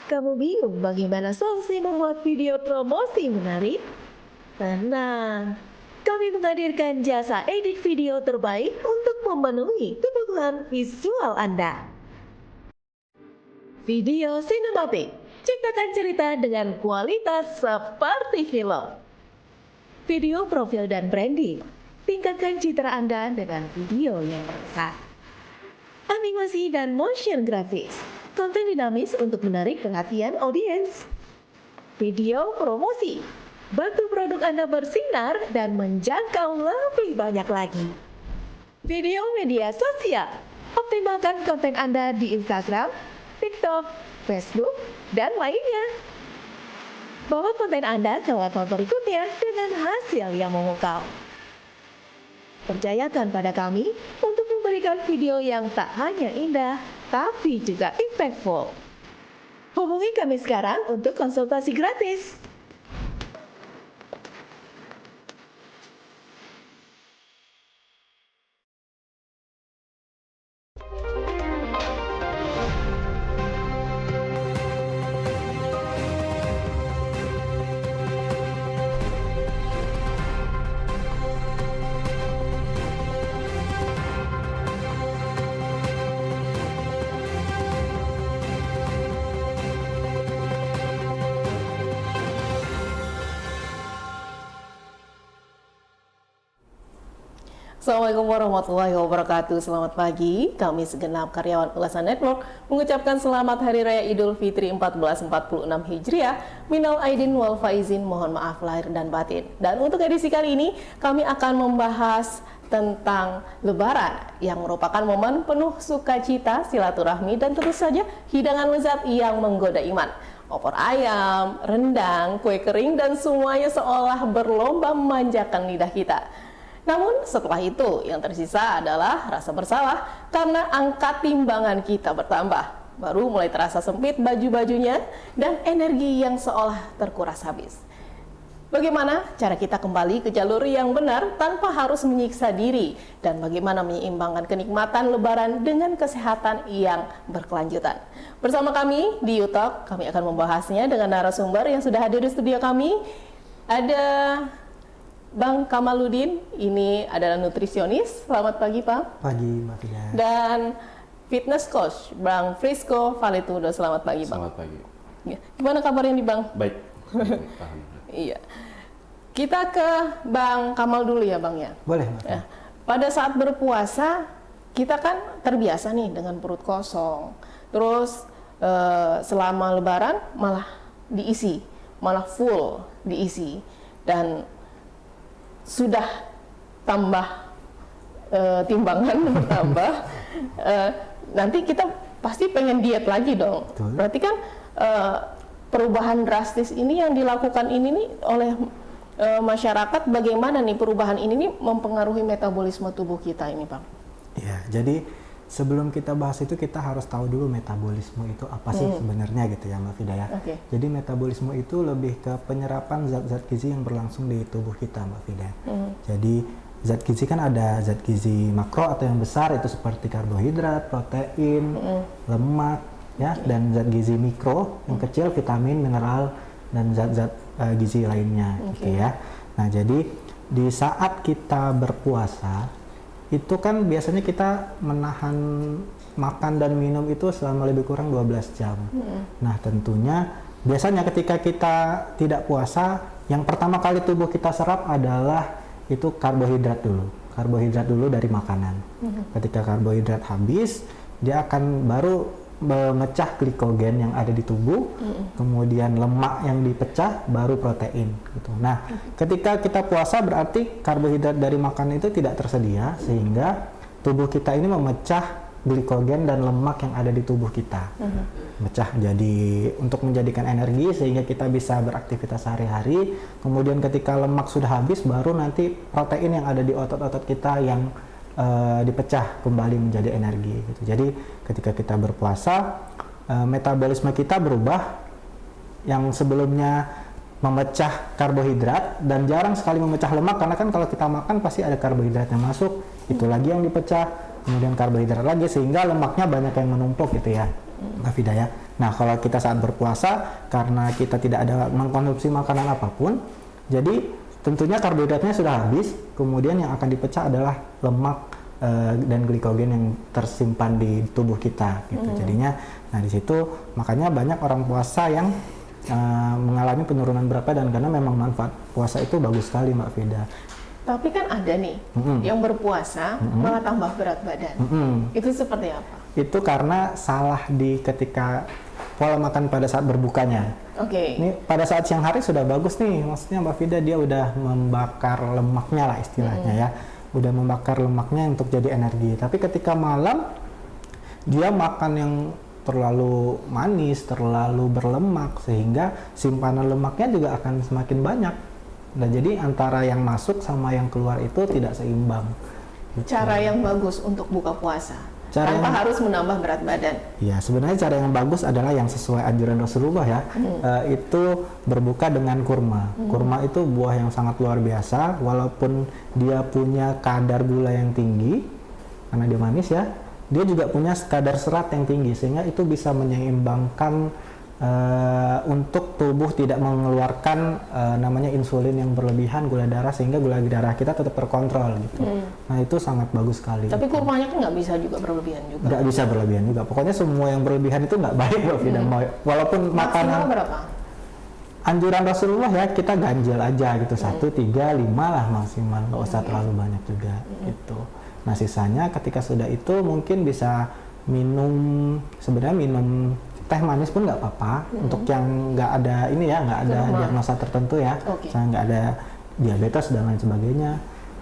Kamu bingung bagaimana solusi membuat video promosi menarik? Tenang, kami menghadirkan jasa edit video terbaik untuk memenuhi kebutuhan visual Anda. Video sinematik, ciptakan cerita dengan kualitas seperti film. Video profil dan branding, tingkatkan citra Anda dengan video yang berkesan. Animasi dan motion graphics, konten dinamis untuk menarik perhatian audiens. Video promosi, bantu produk Anda bersinar dan menjangkau lebih banyak lagi. Video media sosial, optimalkan konten Anda di Instagram, TikTok, Facebook, dan lainnya. Bawa konten Anda ke level berikutnya dengan hasil yang memukau. Percayakan pada kami untuk memberikan video yang tak hanya indah, tapi juga impactful. Hubungi kami sekarang untuk konsultasi gratis. Assalamualaikum warahmatullahi wabarakatuh. Selamat pagi. Kami segenap karyawan Ulasan Network mengucapkan selamat Hari Raya Idul Fitri 1446 Hijriah. Minal aidin wal faizin, mohon maaf lahir dan batin. Dan untuk edisi kali ini kami akan membahas tentang Lebaran yang merupakan momen penuh sukacita, silaturahmi, dan tentu saja hidangan lezat yang menggoda iman. Opor ayam, rendang, kue kering, dan semuanya seolah berlomba memanjakan lidah kita. Namun setelah itu yang tersisa adalah rasa bersalah karena angka timbangan kita bertambah. Baru mulai terasa sempit baju-bajunya dan energi yang seolah terkuras habis. Bagaimana cara kita kembali ke jalur yang benar tanpa harus menyiksa diri? Dan bagaimana menyeimbangkan kenikmatan Lebaran dengan kesehatan yang berkelanjutan? Bersama kami di YouTube, kami akan membahasnya dengan narasumber yang sudah hadir di studio kami. Ada Bang Kamaludin, ini adalah nutrisionis. Selamat pagi, Pak. Pagi, Mbak Fida. Dan fitness coach, Bang Frisco Valetudo. Selamat pagi, Bang. Selamat pagi. Ya. Gimana kabarnya nih, Bang? Baik. Paham. Iya. Kita ke Bang Kamal dulu ya, Bang ya. Boleh, Mbak. Ya. Pada saat berpuasa, kita kan terbiasa nih dengan perut kosong. Terus selama Lebaran malah diisi, malah full diisi. Dan sudah tambah timbangan bertambah, nanti kita pasti pengen diet lagi dong. Betul. Berarti kan perubahan drastis ini yang dilakukan ini nih oleh masyarakat, bagaimana nih perubahan ini nih mempengaruhi metabolisme tubuh kita ini, Bang? Ya, jadi sebelum kita bahas itu kita harus tahu dulu metabolisme itu apa sih sebenarnya gitu ya, Mbak Fida ya. Oke. Jadi metabolisme itu lebih ke penyerapan zat-zat gizi yang berlangsung di tubuh kita, Mbak Fida. Jadi zat gizi kan ada zat gizi makro atau yang besar itu seperti karbohidrat, protein, lemak ya, dan zat gizi mikro yang kecil vitamin, mineral dan zat-zat gizi lainnya gitu ya. Nah, jadi di saat kita berpuasa itu kan biasanya kita menahan makan dan minum itu selama lebih kurang 12 jam. Nah, tentunya biasanya ketika kita tidak puasa, yang pertama kali tubuh kita serap adalah itu karbohidrat dulu. Karbohidrat dulu dari makanan. Ketika karbohidrat habis, dia akan baru memecah glikogen yang ada di tubuh, kemudian lemak yang dipecah, baru protein gitu. Nah, ketika kita puasa berarti karbohidrat dari makanan itu tidak tersedia, sehingga tubuh kita ini memecah glikogen dan lemak yang ada di tubuh kita. Mecah jadi untuk menjadikan energi sehingga kita bisa beraktivitas sehari-hari. Kemudian ketika lemak sudah habis, baru nanti protein yang ada di otot-otot kita yang dipecah kembali menjadi energi gitu. Jadi ketika kita berpuasa, metabolisme kita berubah, yang sebelumnya memecah karbohidrat dan jarang sekali memecah lemak, karena kan kalau kita makan pasti ada karbohidrat yang masuk, itu lagi yang dipecah, kemudian karbohidrat lagi, sehingga lemaknya banyak yang menumpuk gitu ya, Mbak Fida ya. Nah, kalau kita saat berpuasa, karena kita tidak ada mengkonsumsi makanan apapun, jadi tentunya karbohidratnya sudah habis, kemudian yang akan dipecah adalah lemak dan glikogen yang tersimpan di tubuh kita gitu. Jadinya nah di situ makanya banyak orang puasa yang mengalami penurunan berat badan karena memang manfaat puasa itu bagus sekali Mbak Fida. Tapi kan ada nih yang berpuasa malah tambah berat badan. Itu seperti apa? Itu karena salah di ketika pola makan pada saat berbukanya. Oke. Ini pada saat siang hari sudah bagus nih, maksudnya Mbak Fida dia udah membakar lemaknya lah istilahnya ya. Udah membakar lemaknya untuk jadi energi. Tapi ketika malam dia makan yang terlalu manis, terlalu berlemak sehingga simpanan lemaknya juga akan semakin banyak. Nah, jadi antara yang masuk sama yang keluar itu tidak seimbang. Gitu. Cara yang bagus untuk buka puasa tanpa harus menambah berat badan. Ya, sebenarnya cara yang bagus adalah yang sesuai anjuran Rasulullah ya. Itu berbuka dengan kurma. Kurma itu buah yang sangat luar biasa, walaupun dia punya kadar gula yang tinggi karena dia manis ya. Dia juga punya kadar serat yang tinggi sehingga itu bisa menyeimbangkan untuk tubuh tidak mengeluarkan namanya insulin yang berlebihan, gula darah, sehingga gula darah kita tetap terkontrol gitu. Nah itu sangat bagus sekali. Tapi kurmanya kan nggak bisa juga berlebihan juga. Nggak bisa berlebihan juga. Pokoknya semua yang berlebihan itu nggak baik Mbak Fida. Walaupun makanan berapa? Anjuran Rasulullah ya kita ganjil aja gitu 1, 3, 5 lah maksimal. Nggak usah terlalu banyak juga gitu. Nah sisanya ketika sudah itu mungkin bisa sebenarnya minum teh manis pun nggak apa-apa untuk yang nggak ada ini ya, nggak ada diagnosa tertentu ya, misalnya nggak ada diabetes dan lain sebagainya.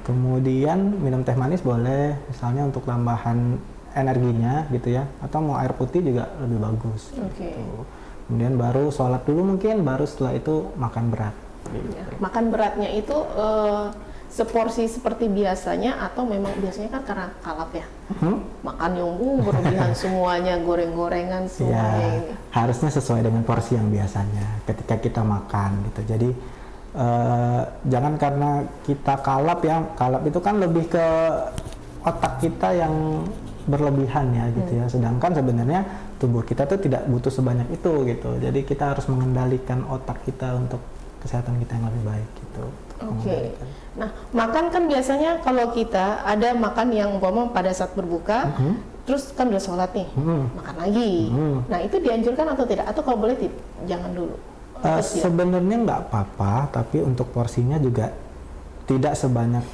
Kemudian minum teh manis boleh, misalnya untuk tambahan energinya gitu ya, atau mau air putih juga lebih bagus. Gitu. Kemudian baru sholat dulu mungkin, baru setelah itu makan berat. Ya. Makan beratnya itu seporsi seperti biasanya atau memang biasanya kan karena kalap ya? Makan yang berlebihan semuanya, goreng-gorengan semuanya ya, ini. Harusnya sesuai dengan porsi yang biasanya ketika kita makan gitu. Jadi jangan karena kita kalap ya, kalap itu kan lebih ke otak kita yang berlebihan ya gitu ya. Sedangkan sebenarnya tubuh kita tuh tidak butuh sebanyak itu gitu. Jadi kita harus mengendalikan otak kita untuk kesehatan kita yang lebih baik gitu. Oke. Nah, makan kan biasanya kalau kita ada makan yang umpama pada saat berbuka, terus kan udah sholat nih, makan lagi. Nah, itu dianjurkan atau tidak? Atau kalau boleh jangan dulu? Sebenarnya nggak apa-apa, tapi untuk porsinya juga tidak sebanyak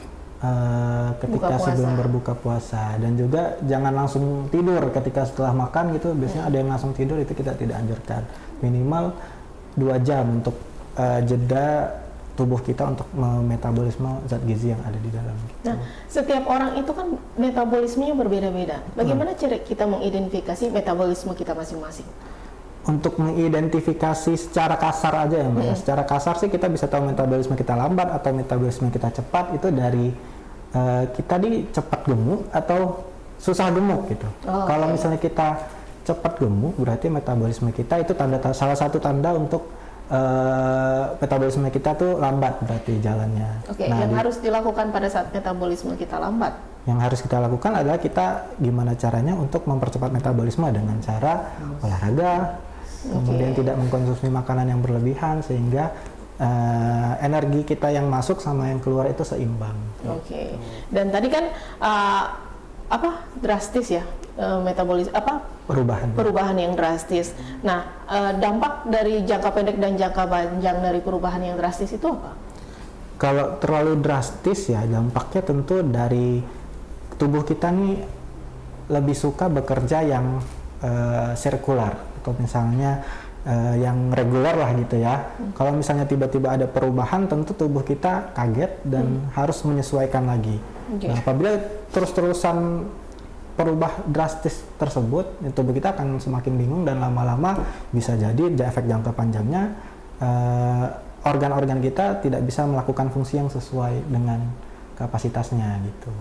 ketika sebelum berbuka puasa. Dan juga jangan langsung tidur ketika setelah makan gitu. Biasanya ada yang langsung tidur, itu kita tidak anjurkan. Minimal 2 jam untuk jeda tubuh kita untuk metabolisme zat gizi yang ada di dalam. Nah, setiap orang itu kan metabolismenya berbeda-beda. Bagaimana cara kita mengidentifikasi metabolisme kita masing-masing? Untuk mengidentifikasi secara kasar aja ya Mbak ya. Secara kasar sih kita bisa tahu metabolisme kita lambat atau metabolisme kita cepat itu dari kita cepat gemuk atau susah gemuk gitu. Kalau misalnya kita cepat gemuk berarti metabolisme kita itu salah satu tanda untuk metabolisme kita tuh lambat berarti jalannya. Nah, yang harus dilakukan pada saat metabolisme kita lambat? Yang harus kita lakukan adalah kita gimana caranya untuk mempercepat metabolisme dengan cara olahraga, kemudian tidak mengkonsumsi makanan yang berlebihan sehingga energi kita yang masuk sama yang keluar itu seimbang. Dan tadi kan drastis ya perubahan yang drastis. Nah, dampak dari jangka pendek dan jangka panjang dari perubahan yang drastis itu apa? Kalau terlalu drastis ya dampaknya tentu dari tubuh kita nih lebih suka bekerja yang sirkular atau misalnya yang reguler lah gitu ya. Kalau misalnya tiba-tiba ada perubahan tentu tubuh kita kaget dan harus menyesuaikan lagi. Nah, apabila terus-terusan perubah drastis tersebut, tubuh kita akan semakin bingung dan lama-lama bisa jadi efek jangka panjangnya organ-organ kita tidak bisa melakukan fungsi yang sesuai dengan kapasitasnya gitu.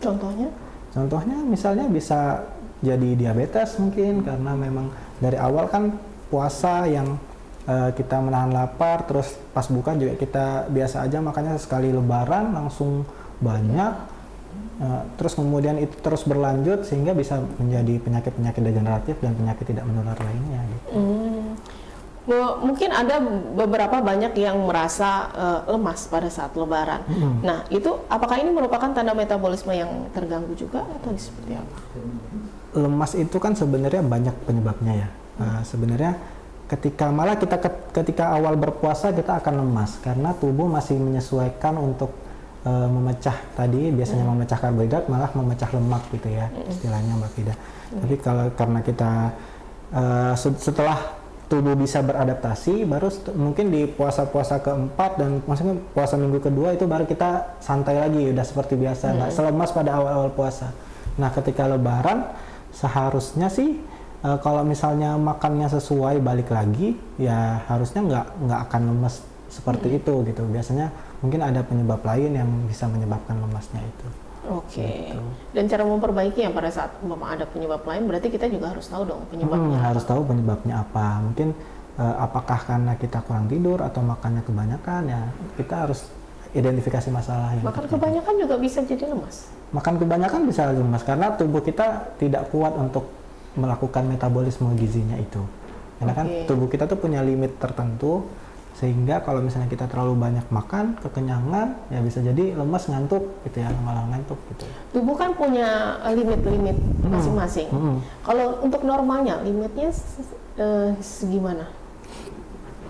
Contohnya? Contohnya misalnya bisa jadi diabetes mungkin karena memang dari awal kan puasa yang kita menahan lapar, terus pas buka juga kita biasa aja makanya sekali lebaran langsung banyak. Terus kemudian itu terus berlanjut sehingga bisa menjadi penyakit-penyakit degeneratif dan penyakit tidak menular lainnya gitu. mungkin ada beberapa banyak yang merasa lemas pada saat lebaran. Nah, itu apakah ini merupakan tanda metabolisme yang terganggu juga atau seperti apa? Lemas itu kan sebenarnya banyak penyebabnya ya. Sebenarnya ketika awal berpuasa kita akan lemas karena tubuh masih menyesuaikan untuk memecah tadi, biasanya memecah karbohidrat malah memecah lemak gitu ya, istilahnya Mbak Fida. Tapi karena kita setelah tubuh bisa beradaptasi, baru mungkin di puasa-puasa keempat dan maksudnya puasa minggu kedua itu baru kita santai lagi, udah seperti biasa, nggak selemas pada awal-awal puasa. Nah, ketika lebaran seharusnya sih kalau misalnya makannya sesuai balik lagi, ya harusnya nggak akan lemes seperti itu gitu. Biasanya mungkin ada penyebab lain yang bisa menyebabkan lemasnya itu. Oke. Gitu. Dan cara memperbaiki yang pada saat ada penyebab lain, berarti kita juga harus tahu dong penyebabnya. Harus tahu penyebabnya apa. Mungkin apakah karena kita kurang tidur atau makannya kebanyakan, ya kita harus identifikasi masalah yang Makan kebanyakan juga bisa jadi lemas. Makan kebanyakan bisa lemas karena tubuh kita tidak kuat untuk melakukan metabolisme gizinya itu. Karena kan tubuh kita tuh punya limit tertentu, sehingga kalau misalnya kita terlalu banyak makan, kekenyangan, ya bisa jadi lemas, ngantuk gitu ya, malah ngantuk gitu. Tubuh kan punya limit-limit masing-masing. Kalau untuk normalnya, limitnya segimana?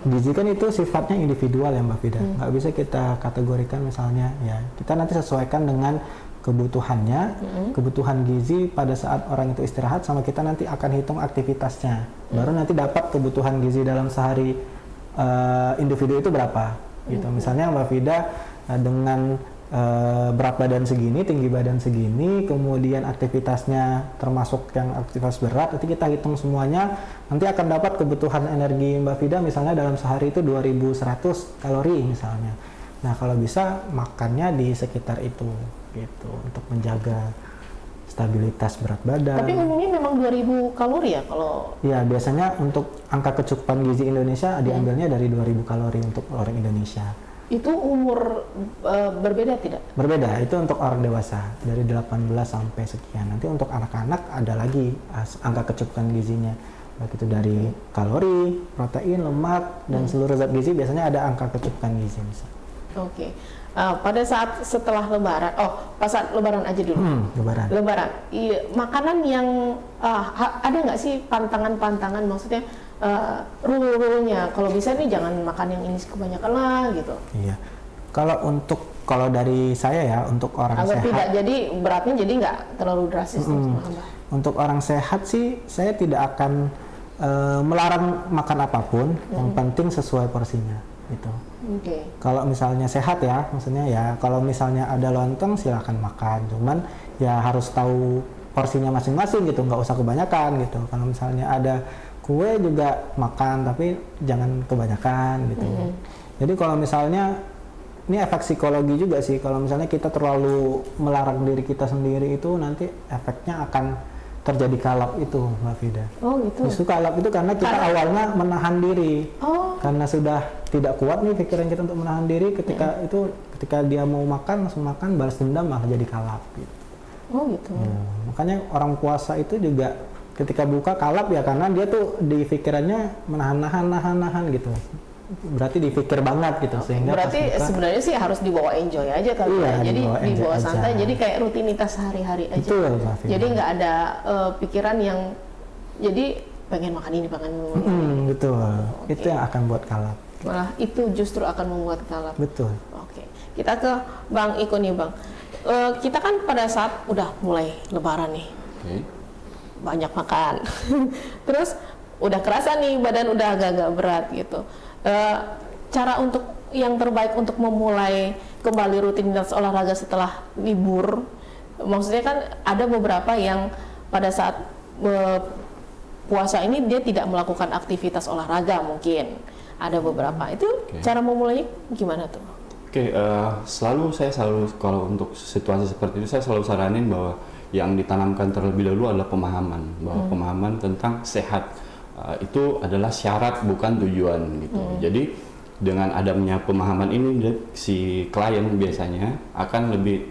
Gizi kan itu sifatnya individual ya Mbak Fida, nggak bisa kita kategorikan misalnya ya, kita nanti sesuaikan dengan kebutuhannya, kebutuhan gizi pada saat orang itu istirahat, sama kita nanti akan hitung aktivitasnya, baru nanti dapat kebutuhan gizi dalam sehari individu itu berapa gitu. Misalnya Mbak Fida dengan berat badan segini, tinggi badan segini, kemudian aktivitasnya termasuk yang aktivitas berat, nanti kita hitung semuanya, nanti akan dapat kebutuhan energi Mbak Fida misalnya dalam sehari itu 2100 kalori misalnya. Nah, kalau bisa makannya di sekitar itu gitu untuk menjaga stabilitas berat badan. Tapi umumnya memang 2000 kalori ya kalau? Ya, biasanya untuk angka kecukupan gizi Indonesia diambilnya dari 2000 kalori untuk orang Indonesia. Itu umur berbeda tidak? Berbeda, itu untuk orang dewasa dari 18 sampai sekian. Nanti untuk anak-anak ada lagi angka kecukupan gizinya. Baik itu dari kalori, protein, lemak, dan seluruh zat gizi biasanya ada angka kecukupan gizi. Oke. Pada saat setelah lebaran, pas saat lebaran aja dulu. Lebaran. Iya, makanan yang ada nggak sih pantangan-pantangan, maksudnya rule-rule-nya, kalau bisa nih jangan makan yang ini kebanyakan lah gitu. Iya. Kalau dari saya ya, untuk orang agar sehat. Tidak jadi beratnya jadi nggak terlalu drastis. Untuk orang sehat sih, saya tidak akan melarang makan apapun, yang penting sesuai porsinya gitu. Kalau misalnya sehat ya, maksudnya ya kalau misalnya ada lontong silakan makan, cuman ya harus tahu porsinya masing-masing gitu, nggak usah kebanyakan gitu. Kalau misalnya ada kue juga makan, tapi jangan kebanyakan gitu. Jadi kalau misalnya ini efek psikologi juga sih, kalau misalnya kita terlalu melarang diri kita sendiri itu nanti efeknya akan terjadi kalap itu Mbak Fida. Oh gitu. Justru kalap itu karena kita awalnya menahan diri. Karena sudah tidak kuat nih pikiran kita untuk menahan diri, ketika dia mau makan langsung makan, balas dendam malah jadi kalap gitu. Oh gitu. Makanya orang puasa itu juga ketika buka kalap ya karena dia tuh di pikirannya menahan gitu. Berarti dipikir banget gitu, sehingga berarti sebenarnya sih harus dibawa enjoy aja kali ya. Jadi dibawa santai, jadi kayak rutinitas sehari-hari aja. Betul, jadi nggak ada pikiran yang jadi pengen makan ini, pengen ini. Betul. Itu yang akan buat kalap. Malah itu justru akan membuat kalap. Betul. Oke. Kita ke Bang Iko nih Bang. Kita kan pada saat udah mulai lebaran nih. Banyak makan. Terus udah kerasa nih badan udah agak-agak berat gitu. Cara untuk yang terbaik untuk memulai kembali rutinitas olahraga setelah libur, maksudnya kan ada beberapa yang pada saat puasa ini dia tidak melakukan aktivitas olahraga, mungkin ada beberapa itu cara memulainya gimana tuh? Saya selalu kalau untuk situasi seperti itu saya selalu saranin bahwa yang ditanamkan terlebih dahulu adalah pemahaman bahwa pemahaman tentang sehat itu adalah syarat bukan tujuan gitu. Jadi dengan adanya pemahaman ini si klien biasanya akan lebih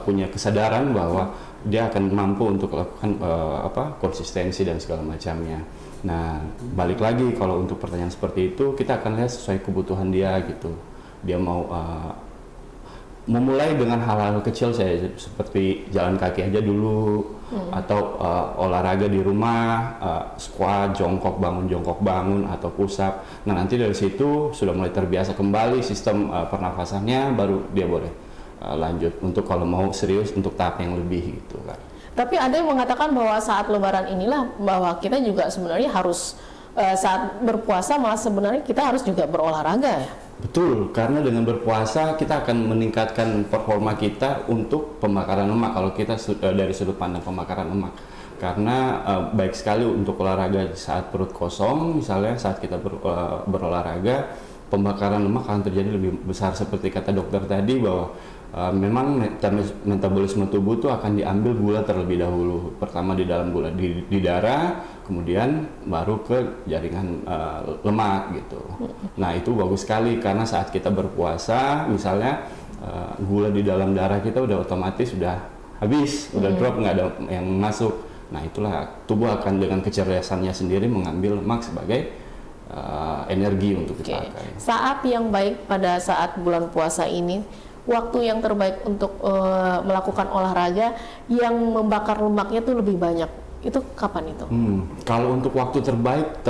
punya kesadaran bahwa dia akan mampu untuk melakukan konsistensi dan segala macamnya. Nah, balik lagi kalau untuk pertanyaan seperti itu kita akan lihat sesuai kebutuhan dia gitu. Dia mau memulai dengan hal-hal kecil saya seperti jalan kaki aja dulu atau olahraga di rumah, squat, jongkok bangun atau push up. Nah, nanti dari situ sudah mulai terbiasa kembali sistem pernafasannya, baru dia boleh lanjut untuk kalau mau serius untuk tahap yang lebih gitu kan. Tapi ada yang mengatakan bahwa saat Lebaran inilah bahwa kita juga sebenarnya harus saat berpuasa malah sebenarnya kita harus juga berolahraga ya. Betul, karena dengan berpuasa kita akan meningkatkan performa kita untuk pembakaran lemak kalau kita dari sudut pandang pembakaran lemak. Karena baik sekali untuk olahraga saat perut kosong, misalnya saat kita berolahraga, pembakaran lemak akan terjadi lebih besar seperti kata dokter tadi bahwa memang metabolisme tubuh itu akan diambil gula terlebih dahulu. Pertama di dalam gula di darah, kemudian baru ke jaringan lemak gitu. Nah, itu bagus sekali karena saat kita berpuasa misalnya gula di dalam darah kita udah otomatis sudah habis, udah drop, nggak ada yang masuk. Nah, itulah tubuh akan dengan kecerdasannya sendiri mengambil lemak sebagai energi untuk dipakai. Saat yang baik pada saat bulan puasa ini, waktu yang terbaik untuk melakukan olahraga yang membakar lemaknya tuh lebih banyak, itu kapan itu? Kalau untuk waktu terbaik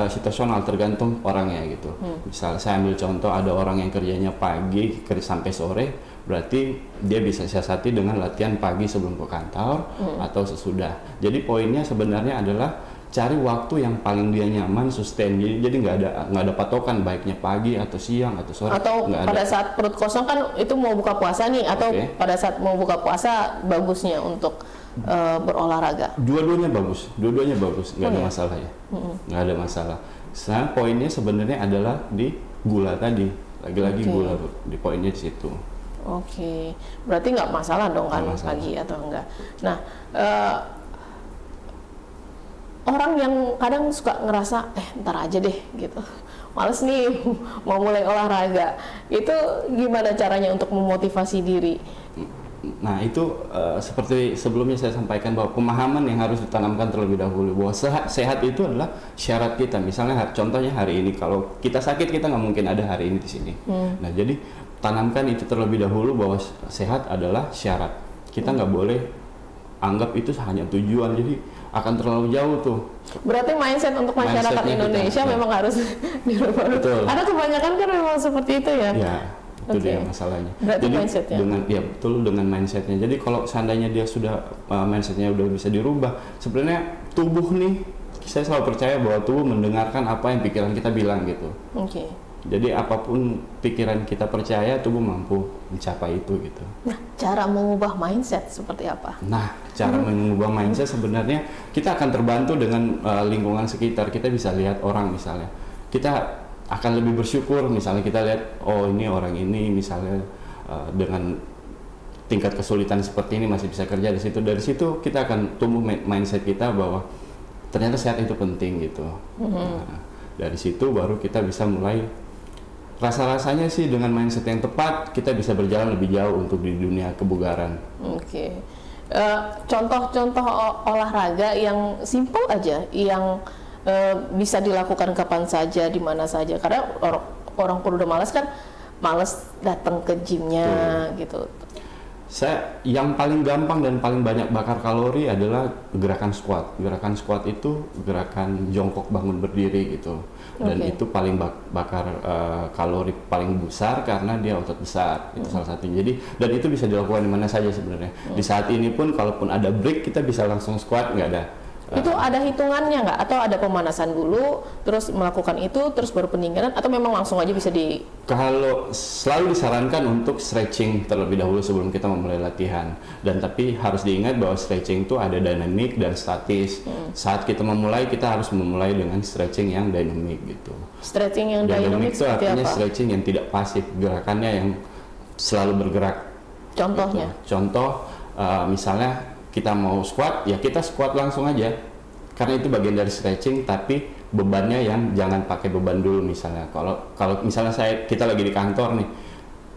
situasional tergantung orangnya gitu. Misal saya ambil contoh ada orang yang kerjanya pagi sampai sore, berarti dia bisa siasati dengan latihan pagi sebelum ke kantor atau sesudah. Jadi poinnya sebenarnya adalah cari waktu yang paling dia nyaman, sustain. Jadi nggak ada patokan baiknya pagi atau siang atau sore. Atau pada saat perut kosong kan itu mau buka puasa nih, atau pada saat mau buka puasa bagusnya untuk berolahraga. Dua-duanya bagus, nggak ada masalah ya, nggak ada masalah. Nah, poinnya sebenarnya adalah di gula tadi, lagi-lagi gula di poinnya di situ. Oke, berarti nggak masalah dong kan pagi atau enggak. Nah, orang yang kadang suka ngerasa ntar aja deh gitu, males nih mau mulai olahraga, itu gimana caranya untuk memotivasi diri? Nah, itu seperti sebelumnya saya sampaikan bahwa pemahaman yang harus ditanamkan terlebih dahulu bahwa sehat itu adalah syarat kita. Misalnya contohnya hari ini kalau kita sakit kita nggak mungkin ada hari ini di sini. Nah, jadi tanamkan itu terlebih dahulu bahwa sehat adalah syarat. Kita nggak boleh anggap itu hanya tujuan, jadi akan terlalu jauh tuh. Berarti mindset untuk masyarakat Indonesia memang harus dirubah. Karena kebanyakan kan memang seperti itu ya. Ya, itu dia masalahnya. Berarti jadi mindsetnya. Dengan mindsetnya. Jadi kalau seandainya dia sudah mindsetnya udah bisa dirubah, sebenarnya tubuh nih, saya selalu percaya bahwa tubuh mendengarkan apa yang pikiran kita bilang gitu. Jadi apapun pikiran kita percaya, tubuh mampu mencapai itu gitu. Nah, cara mengubah mindset seperti apa? Nah, cara mengubah mindset sebenarnya kita akan terbantu dengan lingkungan sekitar. Kita bisa lihat orang misalnya. Kita akan lebih bersyukur misalnya kita lihat, oh ini orang ini misalnya dengan tingkat kesulitan seperti ini masih bisa kerja di situ. Dari situ kita akan tumbuh mindset kita bahwa ternyata sehat itu penting gitu. Nah, dari situ baru kita bisa mulai. Rasa-rasanya sih dengan mindset yang tepat kita bisa berjalan lebih jauh untuk di dunia kebugaran. Contoh-contoh olahraga yang simple aja, yang bisa dilakukan kapan saja, di mana saja. Karena orang udah malas kan, malas datang ke gymnya gitu. Yang paling gampang dan paling banyak bakar kalori adalah gerakan squat. Gerakan squat itu gerakan jongkok bangun berdiri gitu. Dan itu paling bakar kalori paling besar karena dia otot besar. Itu salah satunya. Jadi dan itu bisa dilakukan di mana saja sebenarnya. Di saat ini pun kalaupun ada break kita bisa langsung squat, nggak ada. Itu ada hitungannya nggak? Atau ada pemanasan dulu, terus melakukan itu, terus baru peningkatan, atau memang langsung aja bisa di... Kalau selalu disarankan untuk stretching terlebih dahulu sebelum kita memulai latihan. Dan tapi harus diingat bahwa stretching itu ada dynamic dan statis. Saat kita memulai, kita harus memulai dengan stretching yang dynamic gitu. Stretching yang dynamic itu artinya apa? Stretching yang tidak pasif, gerakannya yang selalu bergerak. Contohnya? Gitu. Contoh, misalnya kita mau squat, ya kita squat langsung aja karena itu bagian dari stretching, tapi bebannya yang jangan pakai beban dulu. Misalnya kalau misalnya kita lagi di kantor nih,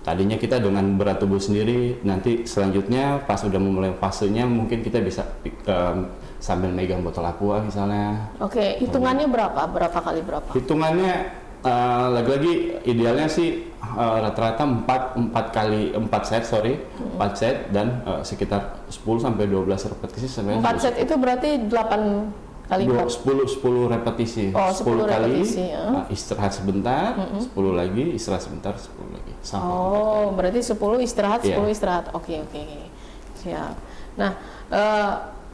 Tadinya kita dengan berat tubuh sendiri, nanti selanjutnya pas udah memulai fasenya mungkin kita bisa sambil megang botol aqua misalnya. Oke, hitungannya berapa? Berapa kali berapa? Hitungannya lagi-lagi idealnya sih rata-rata 4 set dan sekitar 10 sampai 12 repetisi sampai 4 set itu berarti 8 kali 10 repetisi. Oh, 10 kali repetisi, ya. Istirahat sebentar, 10 lagi, istirahat sebentar, 10 lagi. Oh, berarti 10 istirahat, 10 Iya. istirahat. Oke. Siap. Nah,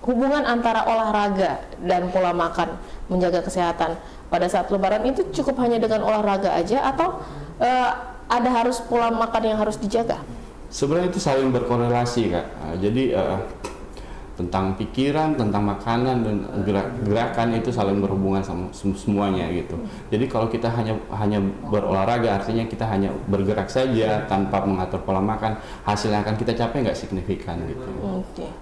hubungan antara olahraga dan pola makan menjaga kesehatan pada saat lebaran itu cukup hanya dengan olahraga aja atau ada harus pola makan yang harus dijaga? Sebenarnya itu saling berkorelasi, Kak. Jadi tentang pikiran, tentang makanan dan gerakan itu saling berhubungan sama semuanya gitu. Jadi kalau kita hanya berolahraga, artinya kita hanya bergerak saja tanpa mengatur pola makan, hasil yang akan kita capai nggak signifikan gitu.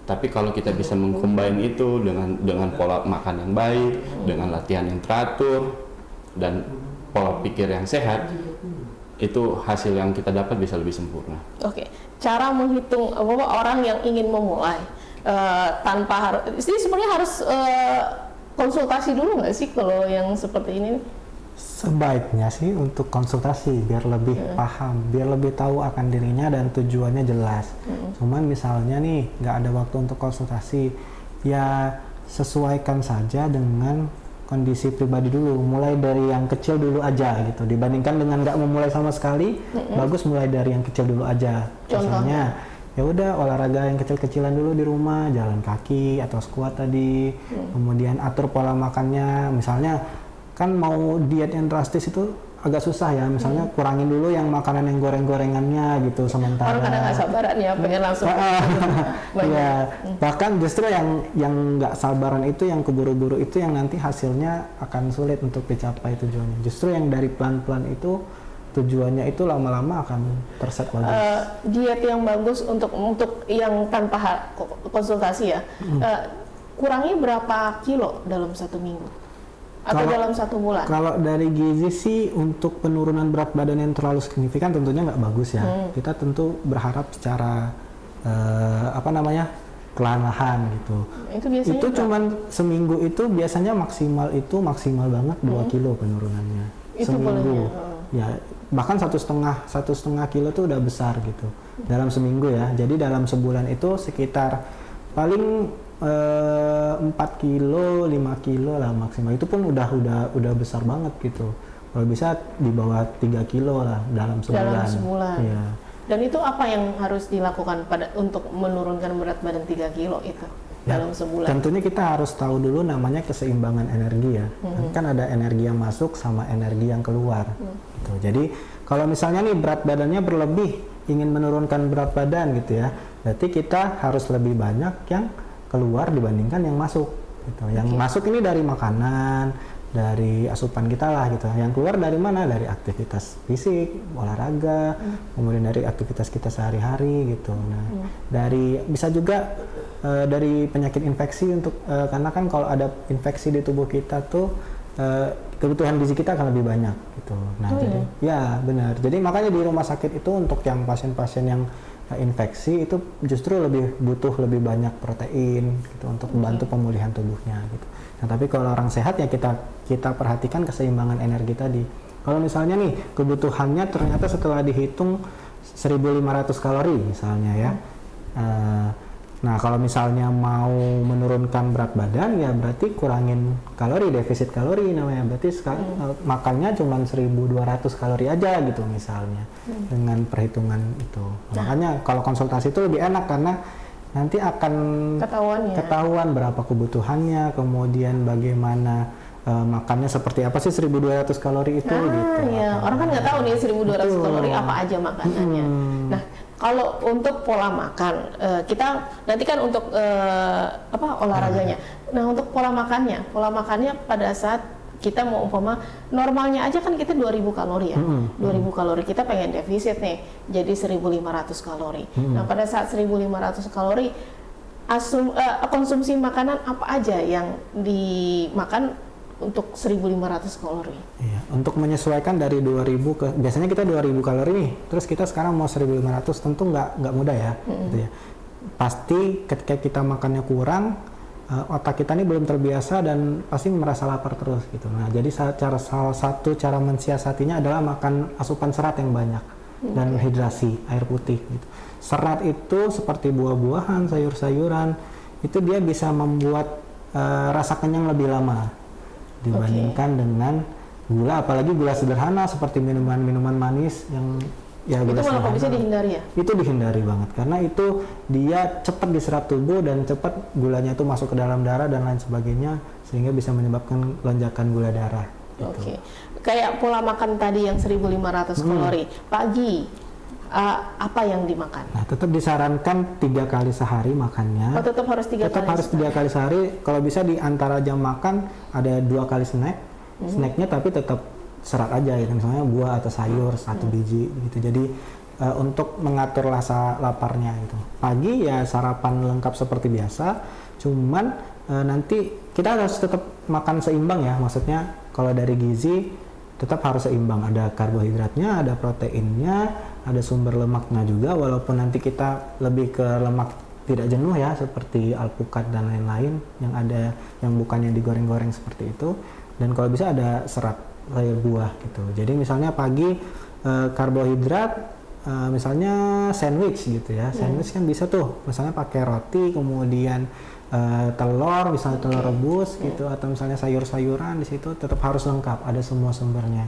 Tapi kalau kita bisa mengcombine itu dengan pola makan yang baik, dengan latihan yang teratur dan pola pikir yang sehat, itu hasil yang kita dapat bisa lebih sempurna. Oke, cara menghitung orang yang ingin memulai tanpa harus, ini sebenarnya harus konsultasi dulu nggak sih kalau yang seperti ini? Sebaiknya sih untuk konsultasi biar lebih paham, biar lebih tahu akan dirinya dan tujuannya jelas. Cuman misalnya nih nggak ada waktu untuk konsultasi, ya sesuaikan saja dengan kondisi pribadi dulu, mulai dari yang kecil dulu aja gitu, dibandingkan dengan nggak memulai sama sekali. Bagus mulai dari yang kecil dulu aja. Misalnya ya udah olahraga yang kecil-kecilan dulu di rumah, jalan kaki atau squat tadi, kemudian atur pola makannya. Misalnya kan mau diet yang drastis itu agak susah ya, misalnya kurangin dulu yang makanan yang goreng-gorengannya gitu sementara. Orang kadang nggak sabaran ya, pengen langsung. Iya, bahkan justru yang nggak sabaran itu, yang keburu-buru itu yang nanti hasilnya akan sulit untuk dicapai tujuannya. Justru yang dari pelan-pelan itu tujuannya itu lama-lama akan terset bagus. Diet yang bagus untuk yang tanpa konsultasi ya, kurangnya berapa kilo dalam 1 minggu? Atau dalam 1 bulan? Kalau dari gizi sih untuk penurunan berat badan yang terlalu signifikan tentunya nggak bagus ya. Kita tentu berharap secara perlahan gitu. Itu cuman seminggu itu biasanya maksimal banget 2 kilo penurunannya. Itu seminggu. Ya bahkan 1,5 kilo tuh udah besar gitu dalam seminggu ya. Jadi dalam sebulan itu sekitar paling 4 kilo, 5 kilo lah maksimal. Itu pun udah besar banget gitu. Kalau bisa di bawah 3 kilo lah dalam sebulan. Dalam sebulan. Iya. Dan itu apa yang harus dilakukan untuk menurunkan berat badan 3 kilo itu dalam sebulan? Tentunya kita harus tahu dulu namanya keseimbangan energi ya. Kan ada energi yang masuk sama energi yang keluar. Gitu. Jadi kalau misalnya nih berat badannya berlebih, ingin menurunkan berat badan gitu ya, berarti kita harus lebih banyak yang keluar dibandingkan yang masuk gitu. Yang masuk ini dari makanan, dari asupan kita lah gitu. Yang keluar dari mana? Dari aktivitas fisik, olahraga, kemudian dari aktivitas kita sehari-hari gitu. Nah, bisa juga dari penyakit infeksi karena kan kalau ada infeksi di tubuh kita tuh kebutuhan gizi kita akan lebih banyak gitu. Nah, jadi ya benar. Jadi makanya di rumah sakit itu untuk yang pasien-pasien yang infeksi itu justru butuh lebih banyak protein gitu untuk membantu pemulihan tubuhnya gitu. Nah, tapi kalau orang sehat ya kita perhatikan keseimbangan energi tadi. Kalau misalnya nih kebutuhannya ternyata setelah dihitung 1.500 kalori misalnya ya. Nah, kalau misalnya mau menurunkan berat badan ya berarti kurangin kalori, defisit kalori namanya. Berarti makannya cuma 1.200 kalori aja gitu misalnya dengan perhitungan itu. Makanya kalau konsultasi itu lebih enak karena nanti akan ketahuan berapa kebutuhannya, kemudian bagaimana makannya seperti apa sih 1.200 kalori itu gitu. Iya, orang kan nggak tahu nih 1.200 kalori apa aja makanannya. Nah, kalau untuk pola makan, kita nanti kan untuk olahraganya. Nah, untuk pola makannya pada saat kita mau umpama normalnya aja kan kita 2.000 kalori ya. 2.000 kalori kita pengen defisit nih jadi 1.500 kalori. Nah, pada saat 1.500 kalori konsumsi makanan apa aja yang dimakan untuk 1.500 kalori. Iya, untuk menyesuaikan dari 2000 ke biasanya kita 2000 kalori nih, terus kita sekarang mau 1500, tentu nggak mudah ya, gitu ya. Pasti ketika kita makannya kurang, otak kita ini belum terbiasa dan pasti merasa lapar terus gitu. Nah, jadi salah satu cara mensiasatinya adalah makan asupan serat yang banyak dan hidrasi, air putih gitu. Serat itu seperti buah-buahan, sayur-sayuran, itu dia bisa membuat rasa kenyang lebih lama dibandingkan dengan gula, apalagi gula sederhana seperti minuman-minuman manis yang ya Itu gula malah kok bisa sederhana. dihindari ya? Itu dihindari banget karena itu dia cepat diserap tubuh dan cepat gulanya itu masuk ke dalam darah dan lain sebagainya sehingga bisa menyebabkan lonjakan gula darah. Gitu. Oke. Kayak pola makan tadi yang 1.500 kalori. Pagi apa yang dimakan? Nah, tetap disarankan 3 kali sehari makannya. Oh, tetap harus 3 Tetap kali. harus 3 kali sehari. Kalau bisa di antara jam makan ada 2 kali snack. Snacknya tapi tetap serat aja ya, misalnya buah atau sayur 1 biji gitu. Jadi untuk mengatur rasa laparnya gitu. Pagi ya sarapan lengkap seperti biasa. Cuman nanti kita harus tetap makan seimbang ya. Maksudnya kalau dari gizi tetap harus seimbang. Ada karbohidratnya, ada proteinnya, ada sumber lemaknya juga. Walaupun nanti kita lebih ke lemak tidak jenuh ya, seperti alpukat dan lain-lain yang bukan yang digoreng-goreng seperti itu. Dan kalau bisa ada serat sayur buah gitu. Jadi misalnya pagi karbohidrat, misalnya sandwich gitu ya. Sandwich kan bisa tuh, misalnya pakai roti, kemudian telur, misalnya telur rebus gitu, atau misalnya sayur-sayuran di situ tetap harus lengkap, ada semua sumbernya.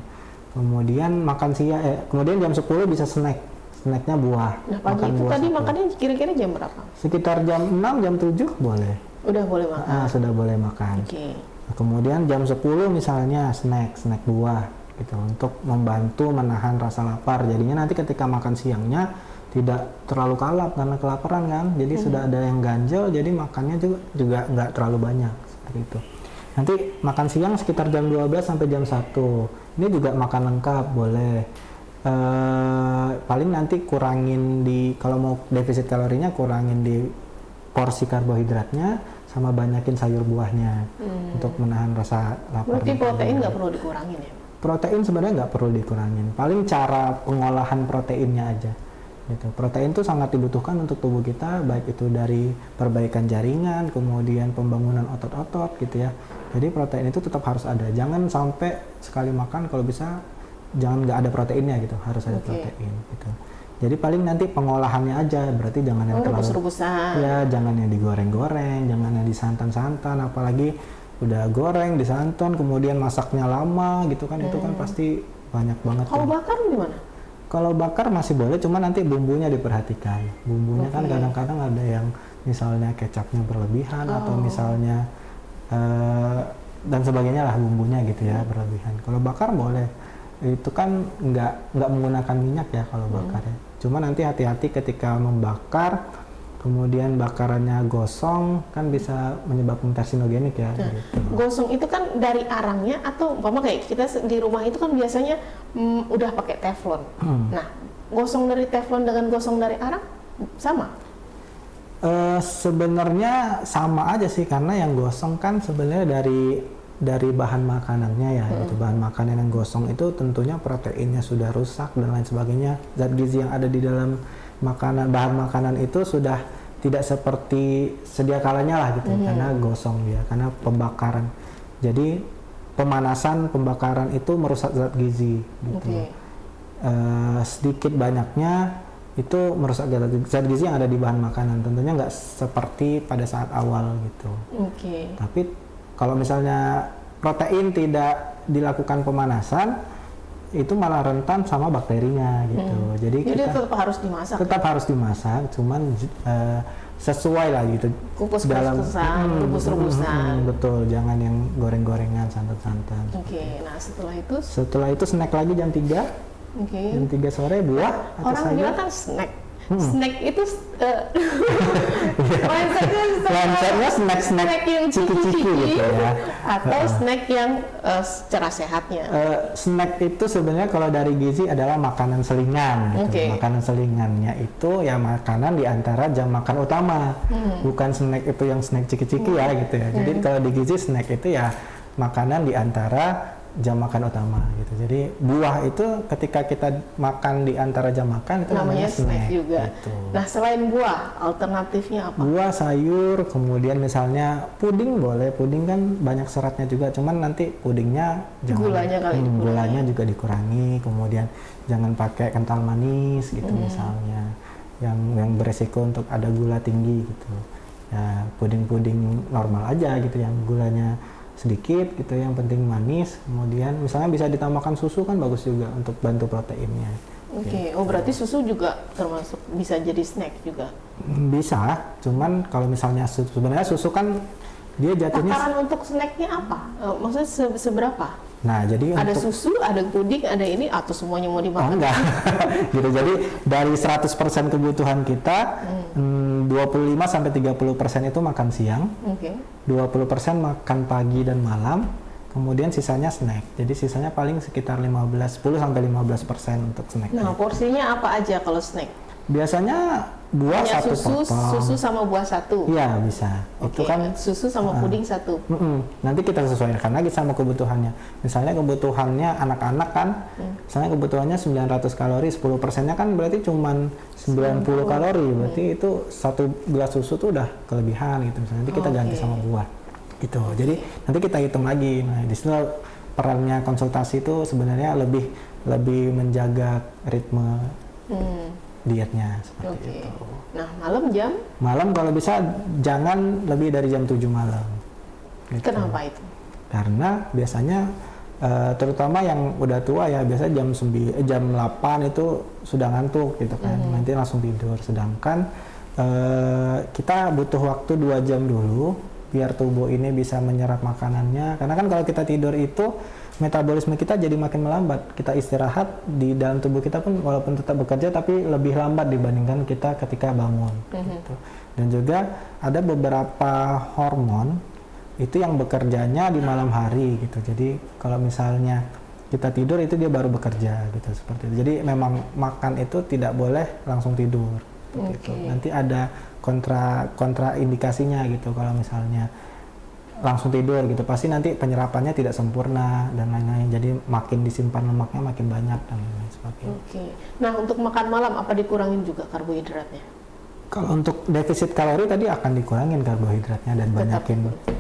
Kemudian makan siang, kemudian jam 10 bisa snack. Snacknya buah. Nah, pagi makan itu buah tadi 1. makannya kira-kira jam berapa? Sekitar jam 6, jam 7 boleh. Udah boleh makan. Sudah boleh makan. Oke. Nah, kemudian jam 10 misalnya snack buah gitu untuk membantu menahan rasa lapar. Jadinya nanti ketika makan siangnya tidak terlalu kalap karena kelaparan kan. Jadi sudah ada yang ganjel, jadi makannya juga nggak terlalu banyak seperti itu. Nanti makan siang sekitar jam 12 sampai jam 1. Ini juga makan lengkap boleh. Paling nanti kurangin kalau mau defisit kalorinya kurangin di porsi karbohidratnya sama banyakin sayur buahnya untuk menahan rasa lapar. Berarti protein nggak perlu dikurangin ya? Protein sebenarnya nggak perlu dikurangin, paling cara pengolahan proteinnya aja. Gitu. Protein itu sangat dibutuhkan untuk tubuh kita, baik itu dari perbaikan jaringan, kemudian pembangunan otot-otot gitu ya. Jadi protein itu tetap harus ada. Jangan sampai sekali makan kalau bisa jangan nggak ada proteinnya gitu, harus ada protein gitu. Jadi paling nanti pengolahannya aja, berarti jangan yang terlalu rebus-rebusan. Ya, jangan yang digoreng-goreng, jangan yang disantan-santan, apalagi udah goreng, disantan, kemudian masaknya lama gitu kan, itu kan pasti banyak banget. Kalau bakar gimana? Kalau bakar masih boleh, cuma nanti bumbunya diperhatikan. Bumbunya kan kadang-kadang ada yang misalnya kecapnya berlebihan atau misalnya dan sebagainya lah bumbunya gitu ya berlebihan. Kalau bakar boleh. Itu kan nggak menggunakan minyak ya kalau bakar ya. Cuma nanti hati-hati ketika membakar, kemudian bakarannya gosong kan bisa menyebabkan karsinogenik ya. Nah, gitu. gosong itu kan dari arangnya atau umpama kayak kita di rumah itu kan biasanya udah pakai teflon. Nah, gosong dari teflon dengan gosong dari arang sama? Sebenarnya sama aja sih, karena yang gosong kan sebenarnya dari bahan makanannya ya. Itu bahan makanan yang gosong itu tentunya proteinnya sudah rusak dan lain sebagainya. Zat gizi yang ada di dalam bahan makanan itu sudah tidak seperti sedia kalanya lah gitu, karena gosong ya, karena pembakaran. Jadi pembakaran itu merusak zat gizi gitu. Sedikit banyaknya itu merusak zat gizi yang ada di bahan makanan, tentunya nggak seperti pada saat awal gitu. Tapi kalau misalnya protein tidak dilakukan pemanasan, itu malah rentan sama bakterinya gitu. Jadi kita tetap harus dimasak. Tetap harus dimasak, cuman sesuai lah gitu. Rebus-rebusan. Betul, jangan yang goreng-gorengan, santan-santan. Nah setelah itu? Setelah itu snack lagi jam 3. Jam 3 sore buah atau orang sayur. bilang kan snack. Snack itu mindsetnya snack yang ciki-ciki gitu ya. Atau snack yang secara sehatnya. Snack itu sebenarnya kalau dari gizi adalah makanan selingan gitu. Makanan selingannya itu ya makanan di antara jam makan utama. Bukan snack itu yang snack ciki-ciki ya gitu ya. Jadi kalau di gizi snack itu ya makanan di antara jam makan utama gitu. Jadi buah itu ketika kita makan di antara jam makan itu namanya snack juga. Gitu. Nah, selain buah, alternatifnya apa? Buah, sayur, kemudian misalnya puding boleh. Puding kan banyak seratnya juga, cuman nanti pudingnya Gulanya kali dikurangi. gulanya juga dikurangi. Kemudian jangan pakai kental manis gitu misalnya, yang beresiko untuk ada gula tinggi gitu. Ya puding-puding normal aja gitu yang gulanya sedikit gitu, yang penting manis. Kemudian misalnya bisa ditambahkan susu kan bagus juga untuk bantu proteinnya. Oke, oh berarti susu juga termasuk bisa jadi snack juga. Bisa, cuman kalau misalnya sebenarnya susu kan dia jatuhnya. Takaran untuk snacknya apa? Maksudnya seberapa? Nah, jadi Ada untuk susu, ada puding, ada ini, atau semuanya mau oh, dimakan? enggak. Gitu. Jadi dari 100% kebutuhan kita 25 sampai 30% itu makan siang. Oke. 20% makan pagi dan malam, kemudian sisanya snack. Jadi sisanya paling sekitar 10 sampai 15% untuk snack. Nah, porsinya apa aja kalau snack? Biasanya buah Hanya satu susu, potong. susu sama buah satu. Iya, bisa. Itu Oke, kan susu sama puding satu. nanti kita sesuaikan lagi sama kebutuhannya. Misalnya kebutuhannya anak-anak kan, misalnya kebutuhannya 900 kalori, 10%-nya kan berarti cuman 90 kalori. Berarti itu satu gelas susu tuh udah kelebihan gitu. Misalnya nanti kita ganti Oke. sama buah. Gitu. Jadi nanti kita hitung lagi. Nah, di situ perannya konsultasi itu sebenarnya lebih menjaga ritme dietnya seperti Oke. itu. Nah, malam jam? Malam kalau bisa jangan lebih dari jam 7 malam. Gitu. Kenapa itu? Karena biasanya terutama yang udah tua ya biasa jam 8 itu sudah ngantuk gitu kan. Nanti langsung tidur. Sedangkan kita butuh waktu 2 jam dulu biar tubuh ini bisa menyerap makanannya. Karena kan kalau kita tidur itu metabolisme kita jadi makin melambat. Kita istirahat di dalam tubuh kita pun walaupun tetap bekerja tapi lebih lambat dibandingkan kita ketika bangun. Gitu. Dan juga ada beberapa hormon itu yang bekerjanya di malam hari gitu. Jadi kalau misalnya kita tidur itu dia baru bekerja gitu seperti itu. Jadi memang makan itu tidak boleh langsung tidur. Gitu. Nanti ada kontraindikasinya gitu kalau misalnya langsung tidur gitu, pasti nanti penyerapannya tidak sempurna dan lain-lain, jadi makin disimpan lemaknya makin banyak dan lain-lain sebagainya. Oke. Nah, untuk makan malam apa dikurangin juga karbohidratnya? Kalau untuk defisit kalori tadi akan dikurangin karbohidratnya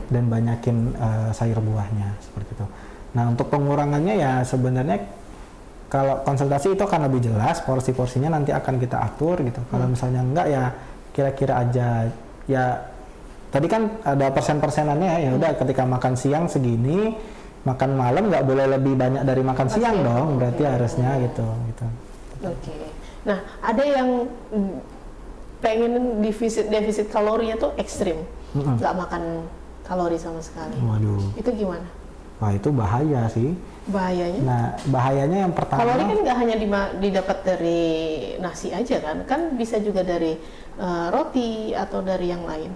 dan banyakin sayur buahnya seperti itu. Nah, untuk pengurangannya ya sebenarnya kalau konsultasi itu akan lebih jelas, porsi-porsinya nanti akan kita atur gitu. Kalau misalnya enggak ya kira-kira aja ya. Tadi kan ada persen-persenannya ya udah ketika makan siang segini, makan malam nggak boleh lebih banyak dari makan siang dong, berarti harusnya gitu. Oke. Nah, ada yang pengen defisit kalorinya tuh ekstrim, nggak makan kalori sama sekali. Waduh, Itu gimana? wah itu bahaya sih. Bahayanya? Nah, bahayanya yang pertama. Kalori kan nggak hanya didapat dari nasi aja kan bisa juga dari roti atau dari yang lain.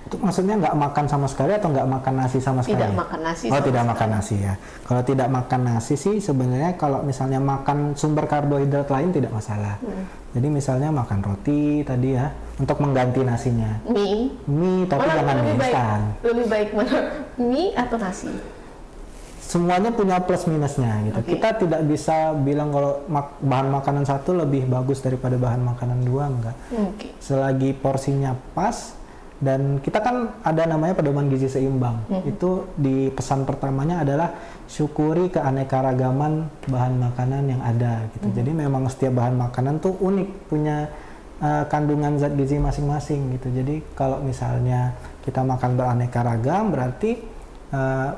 Itu maksudnya nggak makan sama sekali atau nggak makan nasi sama sekali? Tidak makan nasi. Oh, sama tidak sekali. makan nasi ya. Kalau tidak makan nasi sih sebenarnya kalau misalnya makan sumber karbohidrat lain tidak masalah. Jadi misalnya makan roti tadi ya untuk mengganti nasinya. Mie tapi Mana jangan mie instan. lebih baik mana mie atau nasi? Semuanya punya plus minusnya gitu. Oke. Kita tidak bisa bilang kalau bahan makanan satu lebih bagus daripada bahan makanan dua, enggak. Oke. Selagi porsinya pas dan kita kan ada namanya pedoman gizi seimbang. Itu di pesan pertamanya adalah syukuri keanekaragaman bahan makanan yang ada gitu. Jadi memang setiap bahan makanan tuh unik, punya kandungan zat gizi masing-masing gitu. Jadi kalau misalnya kita makan beraneka ragam berarti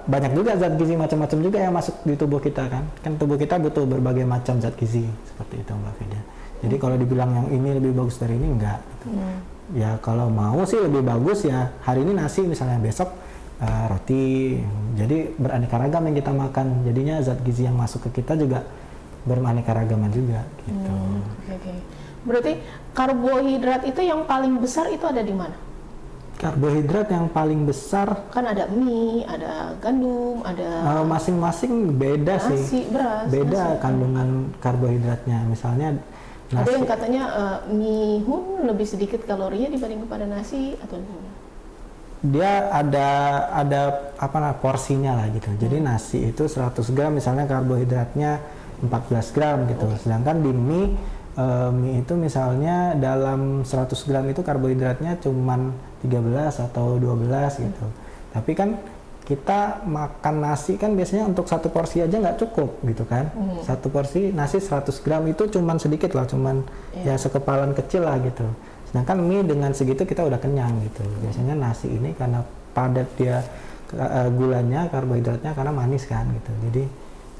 banyak juga zat gizi macam-macam juga yang masuk di tubuh kita kan. Kan tubuh kita butuh berbagai macam zat gizi seperti itu Mbak Fida. Jadi kalau dibilang yang ini lebih bagus dari ini enggak gitu. Ya kalau mau sih lebih bagus ya hari ini nasi misalnya besok roti. Jadi beraneka ragam yang kita makan. Jadinya zat gizi yang masuk ke kita juga beraneka ragaman juga gitu. Oke. Berarti karbohidrat itu yang paling besar itu ada di mana? Karbohidrat yang paling besar Kan ada mie, ada gandum, ada masing-masing beda nasi, sih. beras. Beda nasi. kandungan karbohidratnya. Misalnya Ada nasi. yang katanya mie hun lebih sedikit kalorinya dibanding kepada nasi atau gimana? dia ada apa porsinya lah gitu. Jadi nasi itu 100 gram misalnya karbohidratnya 14 gram gitu. Sedangkan di mie itu misalnya dalam 100 gram itu karbohidratnya cuman 13 atau 12 gitu. Tapi kan kita makan nasi kan biasanya untuk satu porsi aja nggak cukup gitu kan. Satu porsi nasi 100 gram itu cuman sedikit lah, cuman ya sekepalan kecil lah gitu. Sedangkan mie dengan segitu kita udah kenyang gitu. Biasanya nasi ini karena padat dia gulanya, karbohidratnya karena manis kan gitu. Jadi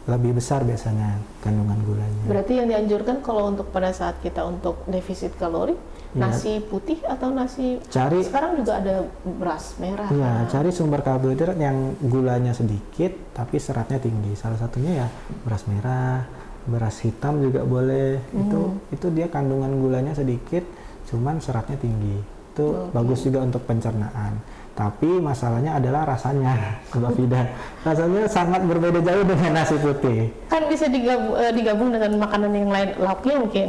lebih besar biasanya kandungan gulanya. Berarti yang dianjurkan kalau untuk pada saat kita untuk defisit kalori, nasi putih atau nasi sekarang juga ada beras merah. Iya, cari sumber karbohidrat yang gulanya sedikit tapi seratnya tinggi. Salah satunya ya beras merah, beras hitam juga boleh. Itu dia kandungan gulanya sedikit, cuman seratnya tinggi. Itu bagus juga untuk pencernaan. Tapi masalahnya adalah rasanya, Mbak Fida. Rasanya sangat berbeda jauh dengan nasi putih. Kan bisa digabung dengan makanan yang lain, lauknya mungkin.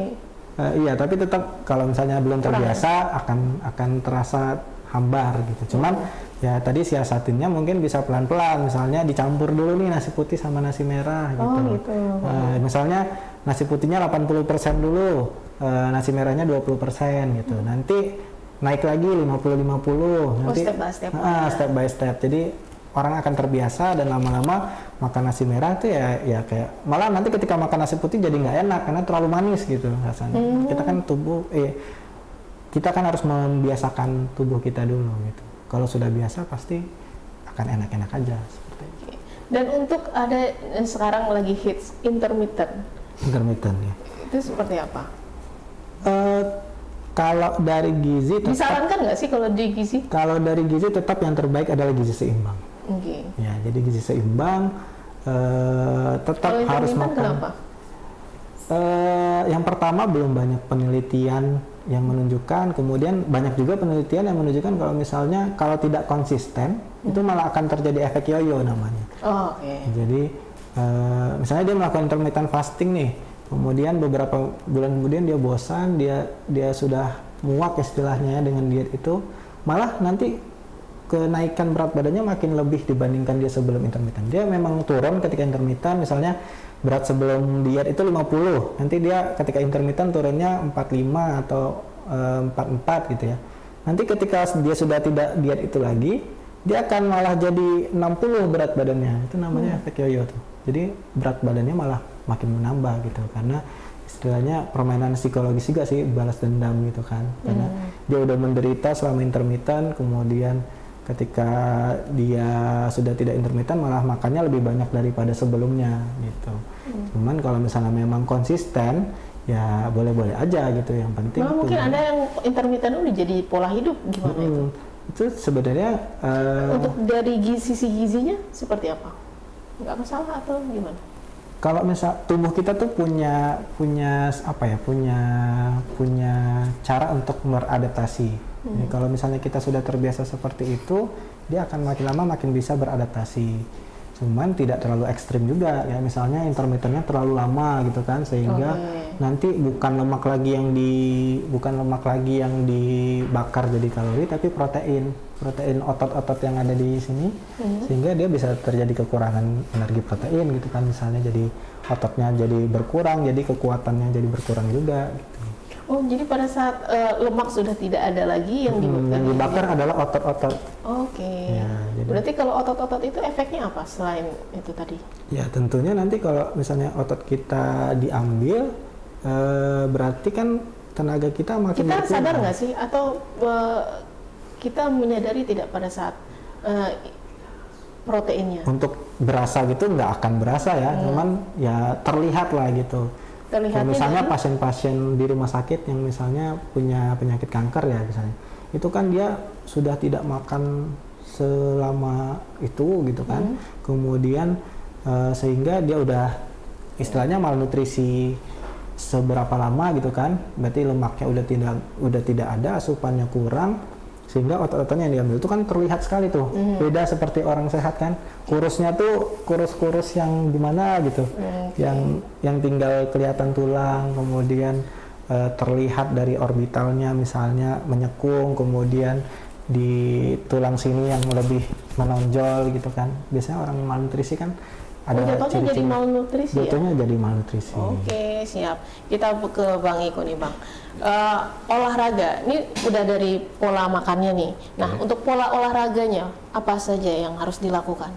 Iya, tapi tetap kalau misalnya belum terbiasa akan terasa hambar gitu. Cuman ya tadi siasatinnya mungkin bisa pelan-pelan. Misalnya dicampur dulu nih nasi putih sama nasi merah gitu. Misalnya nasi putihnya 80% dulu, nasi merahnya 20% gitu. Nanti naik lagi 50-50. Nanti step by step. Jadi orang akan terbiasa dan lama-lama makan nasi merah tuh ya kayak malah nanti ketika makan nasi putih jadi nggak enak karena terlalu manis gitu rasanya. Kita kan kita kan harus membiasakan tubuh kita dulu gitu. Kalau sudah biasa pasti akan enak-enak aja seperti itu. Dan untuk ada yang sekarang lagi hits intermittent ya. Itu seperti apa? Kalau dari gizi tetap, disarankan nggak sih kalau di gizi? Kalau dari gizi tetap yang terbaik adalah gizi seimbang. Ya, jadi gizi seimbang tetap harus makan. Kenapa? Yang pertama belum banyak penelitian yang menunjukkan, kemudian banyak juga penelitian yang menunjukkan kalau misalnya kalau tidak konsisten itu malah akan terjadi efek yoyo namanya. Jadi misalnya dia melakukan intermittent fasting nih, kemudian beberapa bulan kemudian dia bosan, dia sudah muak istilahnya dengan diet itu, malah nanti kenaikan berat badannya makin lebih dibandingkan dia sebelum intermittent. Dia memang turun ketika intermittent, misalnya berat sebelum diet itu 50, nanti dia ketika intermittent turunnya 45 atau 44 gitu ya. Nanti ketika dia sudah tidak diet itu lagi, dia akan malah jadi 60 berat badannya. Itu namanya efek yoyo tuh. Jadi berat badannya malah makin menambah gitu, karena istilahnya permainan psikologis juga sih, balas dendam gitu kan. Karena dia udah menderita selama intermittent, kemudian ketika dia sudah tidak intermittent malah makannya lebih banyak daripada sebelumnya gitu. Cuman kalau misalnya memang konsisten ya boleh-boleh aja gitu, yang penting mungkin ada yang intermittent udah jadi pola hidup gimana itu sebenarnya untuk dari sisi gizinya seperti apa? Nggak masalah atau gimana? Kalau misal tubuh kita tuh punya cara untuk beradaptasi. Jadi kalau misalnya kita sudah terbiasa seperti itu, dia akan makin lama makin bisa beradaptasi. Cuman tidak terlalu ekstrim juga ya, misalnya intermittennya terlalu lama gitu kan, sehingga nanti bukan lemak lagi yang dibakar jadi kalori, tapi protein otot-otot yang ada di sini, sehingga dia bisa terjadi kekurangan energi protein gitu kan, misalnya jadi ototnya jadi berkurang, jadi kekuatannya jadi berkurang juga gitu. Oh, jadi pada saat lemak sudah tidak ada lagi yang dibakar adalah otot-otot. Ya, berarti kalau otot-otot itu efeknya apa selain itu tadi? Ya, tentunya nanti kalau misalnya otot kita diambil, berarti kan tenaga kita makin berkurang. Kita sadar nggak sih, atau kita menyadari tidak pada saat proteinnya? Untuk berasa gitu nggak akan berasa ya, cuman ya terlihat lah gitu. Misalnya pasien-pasien di rumah sakit yang misalnya punya penyakit kanker ya misalnya, itu kan dia sudah tidak makan selama itu gitu kan, kemudian sehingga dia udah istilahnya malnutrisi seberapa lama gitu kan, berarti lemaknya udah tidak ada, asupannya kurang, sehingga otot-ototnya yang diambil itu kan terlihat sekali tuh, beda seperti orang sehat kan, kurusnya tuh kurus-kurus yang gimana gitu, yang tinggal kelihatan tulang, kemudian terlihat dari orbitalnya misalnya menyekung, kemudian di tulang sini yang lebih menonjol gitu kan. Biasanya orang malnutrisi kan ada jatuhnya jadi malnutrisi ya? Jatuhnya jadi malnutrisi. Oke, siap. Kita ke Bang Iko nih, Bang. Olahraga, ini udah dari pola makannya nih. Nah, untuk pola olahraganya, apa saja yang harus dilakukan?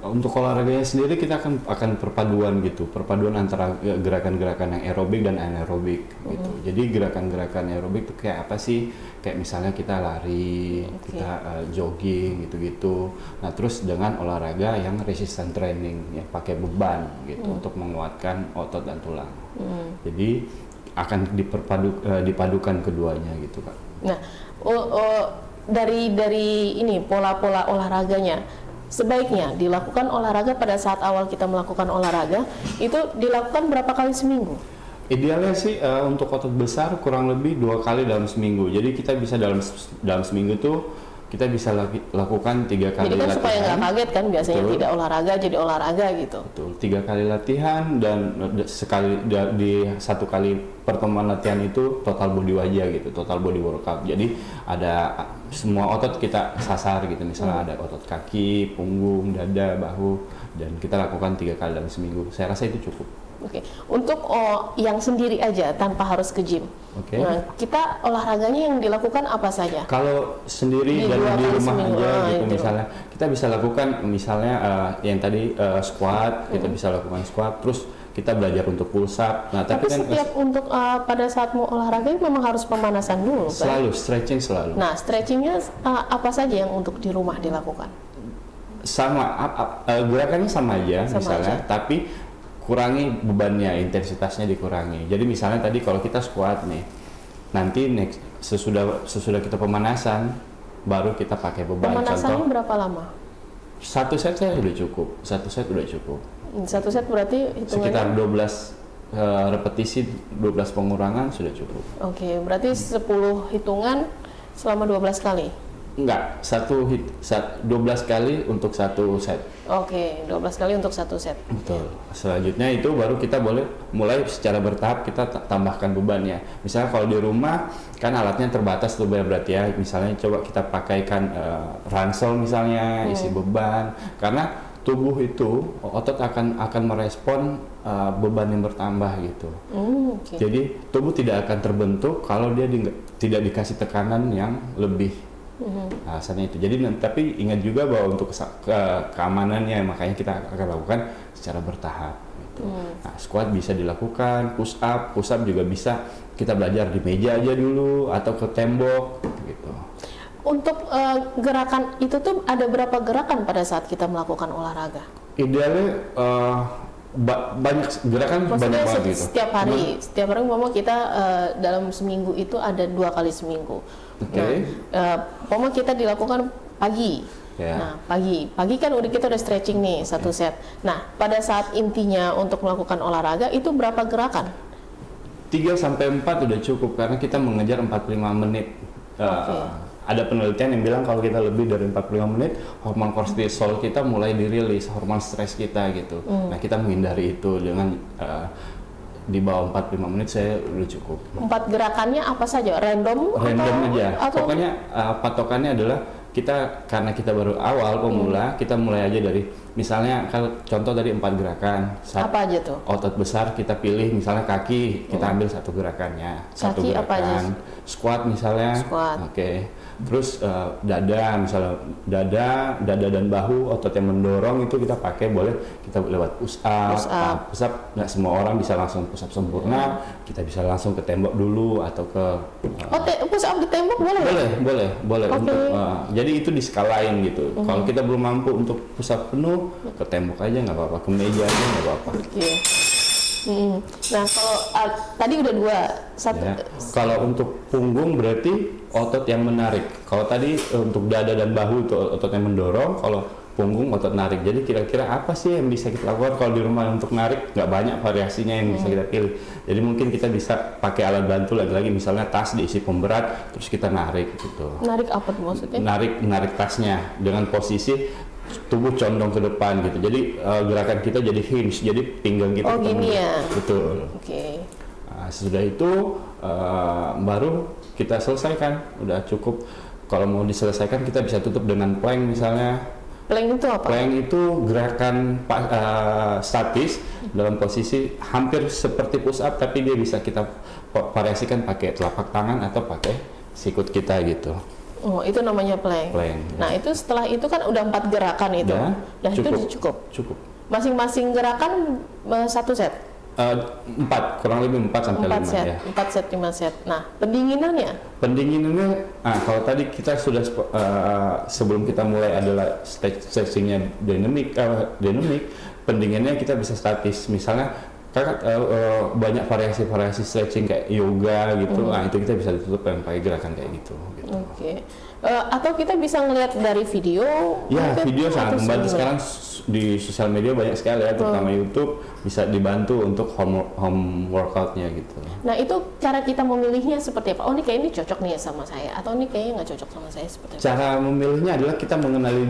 Untuk olahraganya sendiri kita akan perpaduan gitu, perpaduan antara gerakan-gerakan yang aerobik dan anaerobik gitu. Jadi gerakan-gerakan aerobik itu kayak apa sih? Kayak misalnya kita lari, kita jogging gitu-gitu. Nah, terus dengan olahraga yang resistance training, ya pakai beban gitu untuk menguatkan otot dan tulang. Jadi akan dipadukan keduanya gitu, Kak. Nah, dari ini pola-pola olahraganya, sebaiknya dilakukan olahraga pada saat awal kita melakukan olahraga itu dilakukan berapa kali seminggu? Idealnya sih untuk otot besar kurang lebih 2 kali dalam seminggu. Jadi kita bisa dalam seminggu tuh kita bisa lakukan 3 kali Jadi kan latihan. supaya nggak kaget kan biasanya tidak olahraga jadi olahraga gitu. Betul, 3 kali latihan dan di 1 kali pertemuan latihan itu total body wajah gitu, total body workout. Jadi ada semua otot kita sasar gitu, misalnya ada otot kaki, punggung, dada, bahu, dan kita lakukan 3 kali dalam seminggu. Saya rasa itu cukup. Oke, untuk yang sendiri aja tanpa harus ke gym. Oke. Nah, kita olahraganya yang dilakukan apa saja? Kalau sendiri dan 2 di kali rumah seminggu, aja gitu itu. misalnya, kita bisa lakukan misalnya yang tadi squat, kita bisa lakukan squat, terus kita belajar untuk push up. Nah, Tapi kan setiap untuk pada saat mau olahraga memang harus pemanasan dulu kan? selalu stretching selalu. Nah, stretchingnya apa saja yang untuk di rumah dilakukan? Sama gerakannya sama aja Sama misalnya, aja. tapi kurangi bebannya, intensitasnya dikurangi. Jadi misalnya tadi kalau kita squat nih, nanti sesudah kita pemanasan, baru kita pakai beban. Pemanasannya Contoh, berapa lama? 1 set saya udah cukup, 1 set udah cukup. 1 set berarti Sekitar hitungannya? 12 repetisi, 12 pengurangan sudah cukup. Oke, berarti 10 hitungan selama 12 kali? Enggak, 12 kali untuk 1 set. Oke, 12 kali untuk 1 set. Betul. Selanjutnya itu baru kita boleh mulai secara bertahap kita tambahkan bebannya. Misalnya kalau di rumah kan alatnya terbatas tuh berat ya. Misalnya coba kita pakaikan ransel misalnya isi beban, karena tubuh itu otot akan merespon beban yang bertambah gitu. Oke. Jadi tubuh tidak akan terbentuk kalau dia tidak dikasih tekanan yang lebih. Alasannya itu. Jadi tapi ingat juga bahwa untuk keamanannya makanya kita akan lakukan secara bertahap. Gitu. Nah, squat bisa dilakukan, push up juga bisa kita belajar di meja aja dulu atau ke tembok gitu. Untuk gerakan itu tuh ada berapa gerakan pada saat kita melakukan olahraga? Idealnya banyak gerakan, Maksudnya banyak banget gitu. setiap hari umpama kita dalam seminggu itu ada 2 kali seminggu. Oke. Nah, umpama kita dilakukan pagi. Ya. Nah, pagi kan kita udah stretching nih 1 set. Nah, pada saat intinya untuk melakukan olahraga itu berapa gerakan? 3-4 udah cukup karena kita mengejar 45 menit. Ada penelitian yang bilang kalau kita lebih dari 45 menit, hormon kortisol kita mulai dirilis, hormon stres kita gitu. Nah, kita menghindari itu dengan di bawah 45 menit saya udah cukup. 4 gerakannya apa saja? Random Aja. atau Pokoknya patokannya adalah karena kita baru awal pemula, kita mulai aja dari misalnya kalau contoh dari 4 gerakan. apa aja tuh? Otot besar kita pilih misalnya kaki, kita ambil 1 gerakannya. 1 Kaki gerakan. apa aja? Squat misalnya. Squat. Oke. Terus dada misalnya dada dan bahu, otot yang mendorong itu kita pakai boleh kita lewat push up. Push up nggak semua orang bisa langsung push up sempurna, kita bisa langsung ke tembok dulu atau ke push up di tembok boleh? boleh Oke. untuk jadi itu diskalain gitu. Kalau kita belum mampu untuk push up penuh, ke tembok aja nggak apa-apa, ke meja aja nggak apa-apa. Oke. Nah, kalau tadi udah 2, Ya. Kalau untuk punggung berarti otot yang menarik. Kalau tadi untuk dada dan bahu itu otot yang mendorong, kalau punggung otot narik. Jadi kira-kira apa sih yang bisa kita lakukan kalau di rumah untuk narik? Nggak banyak variasinya yang bisa kita pilih. Jadi mungkin kita bisa pakai alat bantu lagi-lagi, misalnya tas diisi pemberat, terus kita narik gitu. Narik apa tuh maksudnya? Narik tasnya dengan posisi tubuh condong ke depan gitu. Jadi gerakan kita jadi hinge, jadi pinggang kita ketemu. Gini ya? Betul. Oke. Nah, sesudah itu baru kita selesaikan, udah cukup. kalau mau diselesaikan kita bisa tutup dengan plank misalnya. Plank itu apa? Plank itu gerakan statis dalam posisi hampir seperti push up, tapi dia bisa kita variasikan pakai telapak tangan atau pakai sikut kita gitu. Oh, itu namanya plank. Nah, itu setelah itu kan udah 4 gerakan itu. Ya, Nah, itu cukup. Cukup. Masing-masing gerakan 1 set. 4, kurang lebih 4 sampai 4 5 set, ya. 4 set, 5 set. Nah, pendinginannya? Pendinginannya, kalau tadi kita sudah sebelum kita mulai adalah stretchingnya dynamic, pendinginannya kita bisa statis. Misalnya kakak banyak variasi stretching kayak yoga gitu, nah itu kita bisa ditutup yang pakai gerakan kayak gitu. Oke. Atau kita bisa ngelihat dari video? Ya, mungkin, video sangat atau membantu. gimana? Sekarang di sosial media banyak sekali ya, terutama YouTube, bisa dibantu untuk home workoutnya gitu. Nah, itu cara kita memilihnya seperti apa? Oh, ini kayaknya ini cocok nih sama saya, atau ini kayaknya nggak cocok sama saya, seperti apa? Cara memilihnya adalah kita mengenali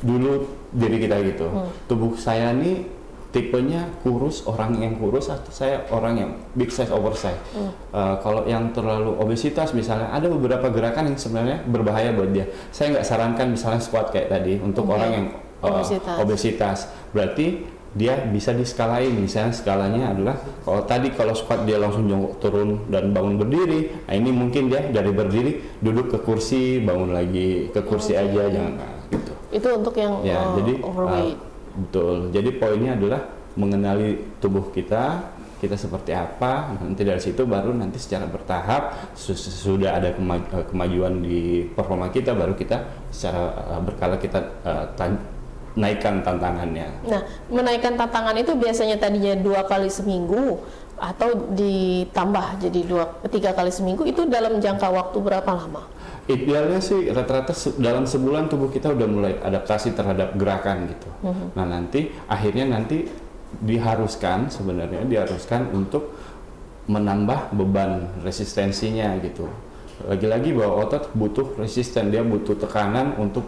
dulu diri kita gitu. Tubuh saya nih tipenya kurus, orang yang kurus, atau saya orang yang big size oversize. Kalau yang terlalu obesitas misalnya, ada beberapa gerakan yang sebenarnya berbahaya buat dia. Saya nggak sarankan misalnya squat kayak tadi untuk orang yang obesitas. Berarti dia bisa diskalain. Misalnya skalanya adalah kalau squat dia langsung jongkok turun dan bangun berdiri. Nah, ini mungkin dia dari berdiri duduk ke kursi, bangun lagi ke kursi aja, jangan gitu. Itu untuk yang jadi overweight. betul. Jadi poinnya adalah mengenali tubuh kita seperti apa. Nanti dari situ baru nanti secara bertahap sudah ada kemajuan di performa kita, baru kita secara berkala kita naikkan tantangannya. Nah, menaikkan tantangan itu biasanya tadinya 2 kali seminggu atau ditambah jadi 3 kali seminggu, itu dalam jangka waktu berapa lama? Idealnya sih rata-rata dalam sebulan tubuh kita udah mulai adaptasi terhadap gerakan gitu. Nah, akhirnya diharuskan untuk menambah beban resistensinya gitu. Lagi-lagi bahwa otot butuh resisten, dia butuh tekanan untuk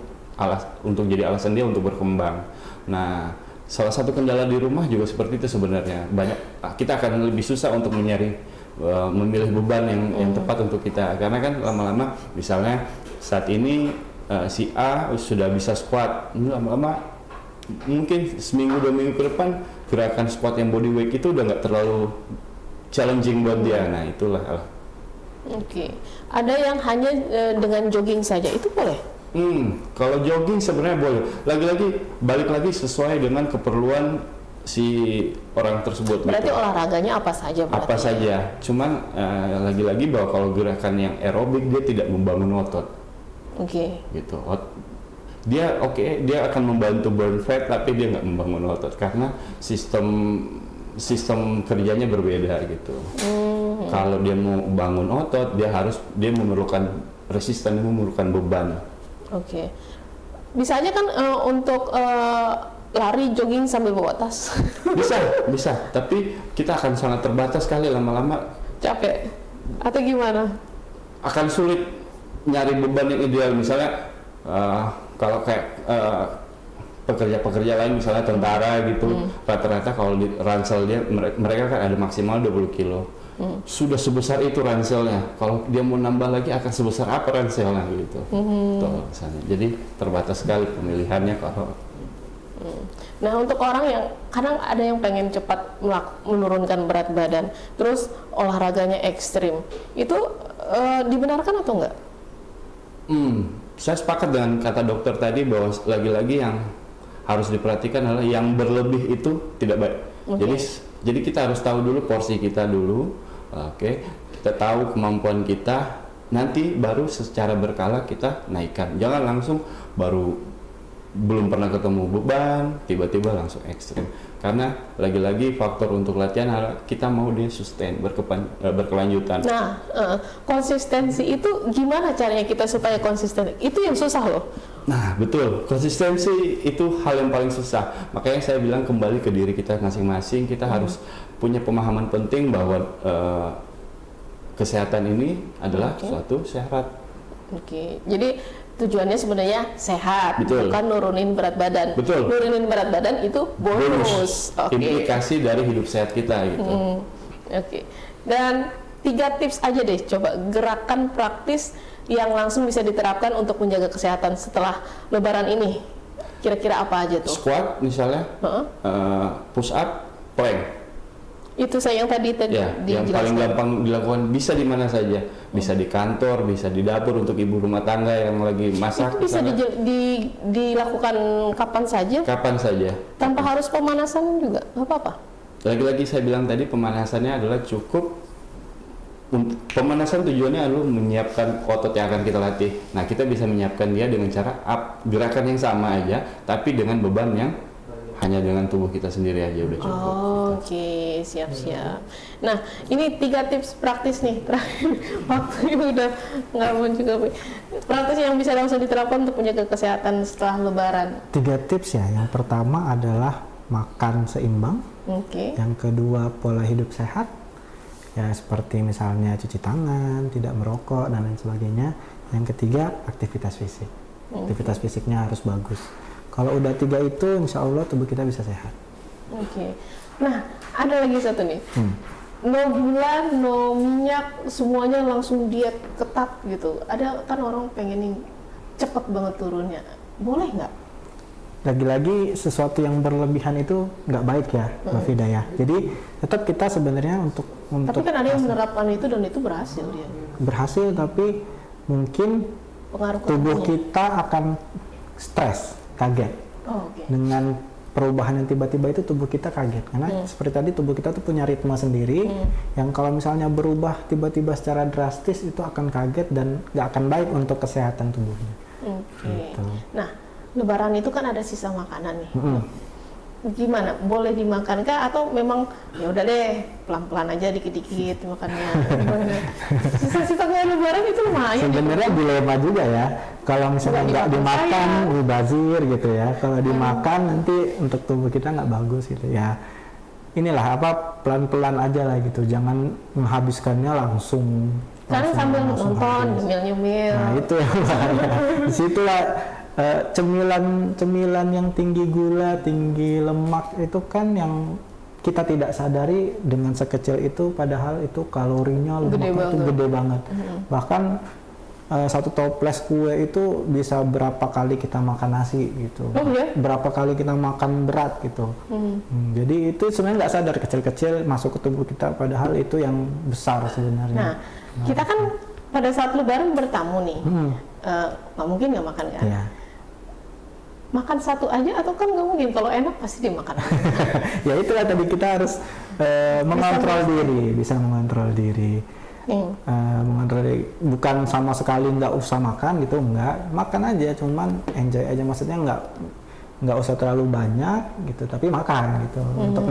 jadi alasan dia untuk berkembang. Nah, salah satu kendala di rumah juga seperti itu sebenarnya. Kita akan lebih susah untuk memilih beban yang tepat untuk kita, karena kan lama-lama misalnya saat ini si A sudah bisa squat, lama-lama mungkin seminggu 2 minggu ke depan gerakan squat yang body weight itu udah nggak terlalu challenging buat dia. Nah, itulah. Oke. Ada yang hanya dengan jogging saja, itu boleh? Kalau jogging sebenarnya boleh. Lagi-lagi balik lagi sesuai dengan keperluan si orang tersebut. Berarti gitu. Olahraganya apa saja? Apa saja. Cuman lagi-lagi bahwa kalau gerakan yang aerobik dia tidak membangun otot. Oke. Gitu. Dia akan membantu burn fat, tapi dia nggak membangun otot karena sistem kerjanya berbeda gitu. Kalau dia mau bangun otot, dia memerlukan resisten, memerlukan beban. Oke. Bisa aja kan untuk lari jogging sambil bawa tas. Bisa, tapi kita akan sangat terbatas sekali lama-lama. Capek atau gimana? Akan sulit nyari beban yang ideal. Misalnya kalau kayak pekerja-pekerja lain, misalnya tentara gitu, rata-rata kalau di ransel dia mereka kan ada maksimal 20 kilo. Sudah sebesar itu ranselnya. Kalau dia mau nambah lagi akan sebesar apa ranselnya gitu. Jadi terbatas sekali pemilihannya kalau. Nah, untuk orang yang kadang ada yang pengen cepat menurunkan berat badan, terus olahraganya ekstrim, itu dibenarkan atau enggak? Saya sepakat dengan kata dokter tadi bahwa lagi-lagi yang harus diperhatikan adalah yang berlebih itu tidak baik. Jadi kita harus tahu dulu porsi kita dulu, kita tahu kemampuan kita, nanti baru secara berkala kita naikkan. Jangan langsung belum pernah ketemu beban, tiba-tiba langsung ekstrim. Karena lagi-lagi faktor untuk latihan adalah kita mau dia sustain, berkelanjutan. Nah, konsistensi itu gimana caranya kita supaya konsisten? Itu yang susah loh. Nah, betul. Konsistensi itu hal yang paling susah. Makanya saya bilang kembali ke diri kita masing-masing. Kita harus punya pemahaman penting bahwa kesehatan ini adalah suatu syarat. Jadi tujuannya sebenarnya sehat, bukan nurunin berat badan. Betul. Nurunin berat badan itu bonus. Implikasi dari hidup sehat kita gitu. Dan 3 tips aja deh, coba gerakan praktis yang langsung bisa diterapkan untuk menjaga kesehatan setelah Lebaran ini? Kira-kira apa aja tuh? Squat misalnya, push up, plank. Itu saya yang tadi Ya, yang paling gampang dilakukan bisa di mana saja, bisa di kantor, bisa di dapur untuk ibu rumah tangga yang lagi masak. Itu bisa dilakukan kapan saja? Kapan saja. Tanpa harus pemanasan juga, nggak apa-apa. Lagi-lagi saya bilang tadi pemanasannya adalah cukup. Pemanasan tujuannya adalah menyiapkan otot yang akan kita latih. Nah, kita bisa menyiapkan dia dengan cara gerakan yang sama aja, tapi dengan beban yang hanya dengan tubuh kita sendiri aja udah cukup. Oke, siap-siap. Nah, ini 3 tips praktis nih. Terakhir, waktu itu udah nggak mau juga. Praktis yang bisa langsung diterapkan untuk menjaga kesehatan setelah Lebaran. 3 tips ya. Yang pertama adalah makan seimbang. Oke. Yang kedua pola hidup sehat. Ya seperti misalnya cuci tangan, tidak merokok dan lain sebagainya. Yang ketiga aktivitas fisik. Aktivitas fisiknya harus bagus. Kalau udah 3 itu, insya Allah tubuh kita bisa sehat. Oke. Nah, ada lagi satu nih. No gula, no minyak, semuanya langsung diet ketat gitu. Ada kan orang pengen nih cepet banget turunnya. Boleh nggak? Lagi-lagi sesuatu yang berlebihan itu nggak baik ya, Mbak Fida ya. Jadi tetap kita sebenarnya untuk Tapi kan ada yang menerapkan itu dan itu berhasil dia. berhasil, tapi mungkin Pengaruh ke tubuh tubuhnya. kita akan stres, kaget. Oke. Dengan perubahan yang tiba-tiba itu tubuh kita kaget karena seperti tadi tubuh kita tuh punya ritme sendiri yang kalau misalnya berubah tiba-tiba secara drastis itu akan kaget dan nggak akan baik untuk kesehatan tubuhnya. Oke. Gitu. Nah, Lebaran itu kan ada sisa makanan nih. Gimana? Boleh dimakan kah atau memang ya udah deh pelan-pelan aja dikit-dikit makannya? Gimana? Sisa-sisa kayak Lebaran itu lumayan. Sebenarnya dilema juga ya. Kalau misalnya nggak dimakan, mubazir gitu ya. Kalau dimakan nanti untuk tubuh kita nggak bagus gitu ya. Inilah apa pelan-pelan aja lah gitu. Jangan menghabiskannya langsung. Sekarang sambil langsung nonton, habis. nyemil-nyemil. Nah itu yang bahaya. Disitulah cemilan yang tinggi gula, tinggi lemak itu kan yang kita tidak sadari dengan sekecil itu, padahal itu kalorinya lemaknya itu gede banget. Bahkan satu toples kue itu bisa berapa kali kita makan nasi gitu, berapa kali kita makan berat gitu. Jadi itu sebenarnya nggak sadar kecil-kecil masuk ke tubuh kita, padahal itu yang besar sebenarnya. Nah, kita kan pada saat Lebaran bertamu nih, nggak mungkin nggak makan kan? Ya. Makan satu aja atau kan nggak mungkin, kalau enak pasti dimakan. Ya itulah tadi kita harus mengontrol diri, bisa mengontrol diri. Mengontrol diri. Bukan sama sekali nggak usah makan gitu, makan aja, cuman enjoy aja, maksudnya nggak usah terlalu banyak gitu, tapi makan gitu untuk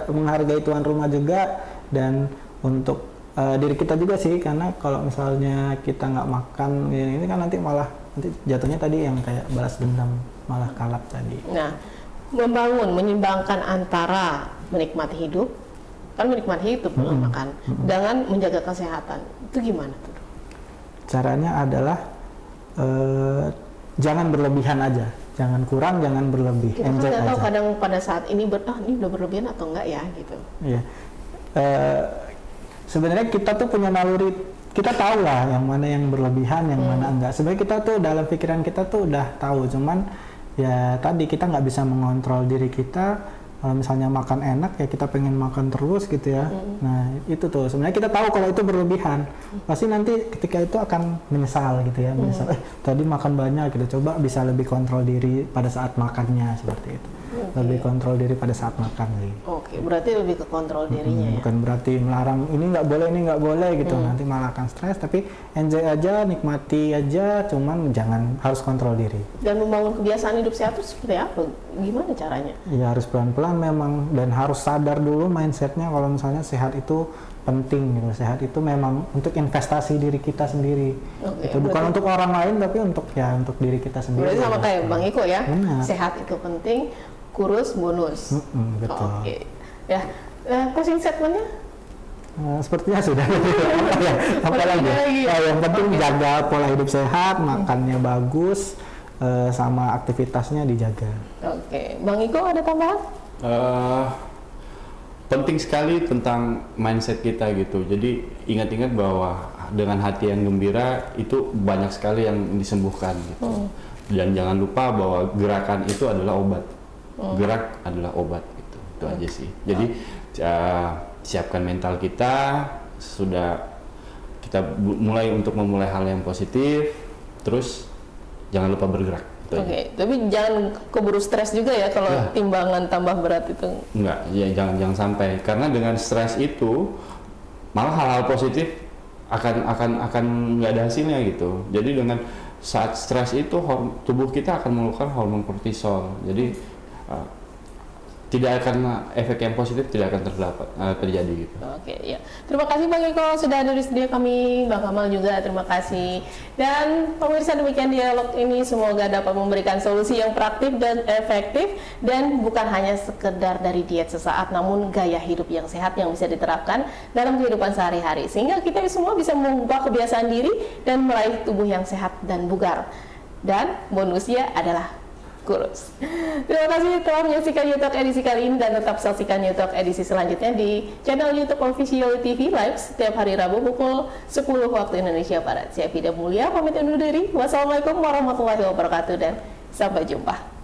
menghargai tuan rumah juga dan untuk diri kita juga sih, karena kalau misalnya kita nggak makan ini kan nanti jatuhnya tadi yang kayak balas dendam, malah kalap tadi. Nah, menyeimbangkan antara menikmati hidup, kan menikmati hidup makan, dengan menjaga kesehatan, itu gimana tuh? Caranya adalah jangan berlebihan aja, jangan kurang, jangan berlebih. Kita kan enjoy nggak tahu aja. kadang pada saat ini ini udah berlebihan atau enggak ya gitu. Iya. Sebenarnya kita tuh punya naluri, kita tahu lah yang mana yang berlebihan, yang mana enggak. Sebenarnya kita tuh dalam pikiran kita tuh udah tahu, cuman ya tadi kita nggak bisa mengontrol diri kita. Kalau misalnya makan enak ya kita pengen makan terus gitu ya. Nah itu tuh sebenarnya kita tahu kalau itu berlebihan, pasti nanti ketika itu akan menyesal gitu ya, menyesal tadi makan banyak gitu. Coba bisa lebih kontrol diri pada saat makannya, seperti itu. Lebih kontrol diri pada saat makan nih. Oke, berarti lebih ke kontrol dirinya ya. Bukan berarti melarang ini nggak boleh gitu, nanti malah akan stres. Tapi enjoy aja, nikmati aja, cuman jangan harus kontrol diri. Dan membangun kebiasaan hidup sehat itu seperti apa? Gimana caranya? Ya harus pelan-pelan memang, dan harus sadar dulu mindsetnya kalau misalnya sehat itu penting gitu. Sehat itu memang untuk investasi diri kita sendiri. Itu bukan untuk orang lain, tapi untuk diri kita sendiri. Berarti sama kayak Bang Iko ya. Benar. Sehat itu penting, kurus bonus. Betul. Oke. Ya, closing statementnya? Sepertinya sudah. Apa lagi? Yang penting jaga pola hidup sehat, makannya bagus, sama aktivitasnya dijaga. Oke. Bang Iko ada tambahan? penting sekali tentang mindset kita gitu. Jadi ingat-ingat bahwa dengan hati yang gembira itu banyak sekali yang disembuhkan gitu. Dan jangan lupa bahwa gerakan itu adalah obat. Gerak adalah obat gitu. Itu aja sih. Jadi siapkan mental kita, sudah kita mulai untuk memulai hal yang positif, terus jangan lupa bergerak. Oke, tapi jangan keburu stres juga ya kalau timbangan tambah berat itu. Enggak, ya jangan sampai, karena dengan stres itu malah hal-hal positif akan nggak ada hasilnya gitu. Jadi dengan saat stres itu tubuh kita akan mengeluarkan hormon kortisol. Jadi tidak akan efek yang positif tidak akan terjadi gitu. Oke, ya. Terima kasih Bang Eko sudah ada di studio kami, Bang Kamal juga terima kasih. Dan pemirsa, demikian dialog ini, semoga dapat memberikan solusi yang praktis dan efektif dan bukan hanya sekedar dari diet sesaat, namun gaya hidup yang sehat yang bisa diterapkan dalam kehidupan sehari-hari sehingga kita semua bisa mengubah kebiasaan diri dan meraih tubuh yang sehat dan bugar. Dan bonusnya adalah kurus. Terima kasih telah menyaksikan YouTube edisi kali ini dan tetap saksikan YouTube edisi selanjutnya di channel YouTube Official TV Live setiap hari Rabu pukul 10 waktu Indonesia Barat. Saya Fida Mulia pamit undur diri. Wassalamualaikum warahmatullahi wabarakatuh dan sampai jumpa.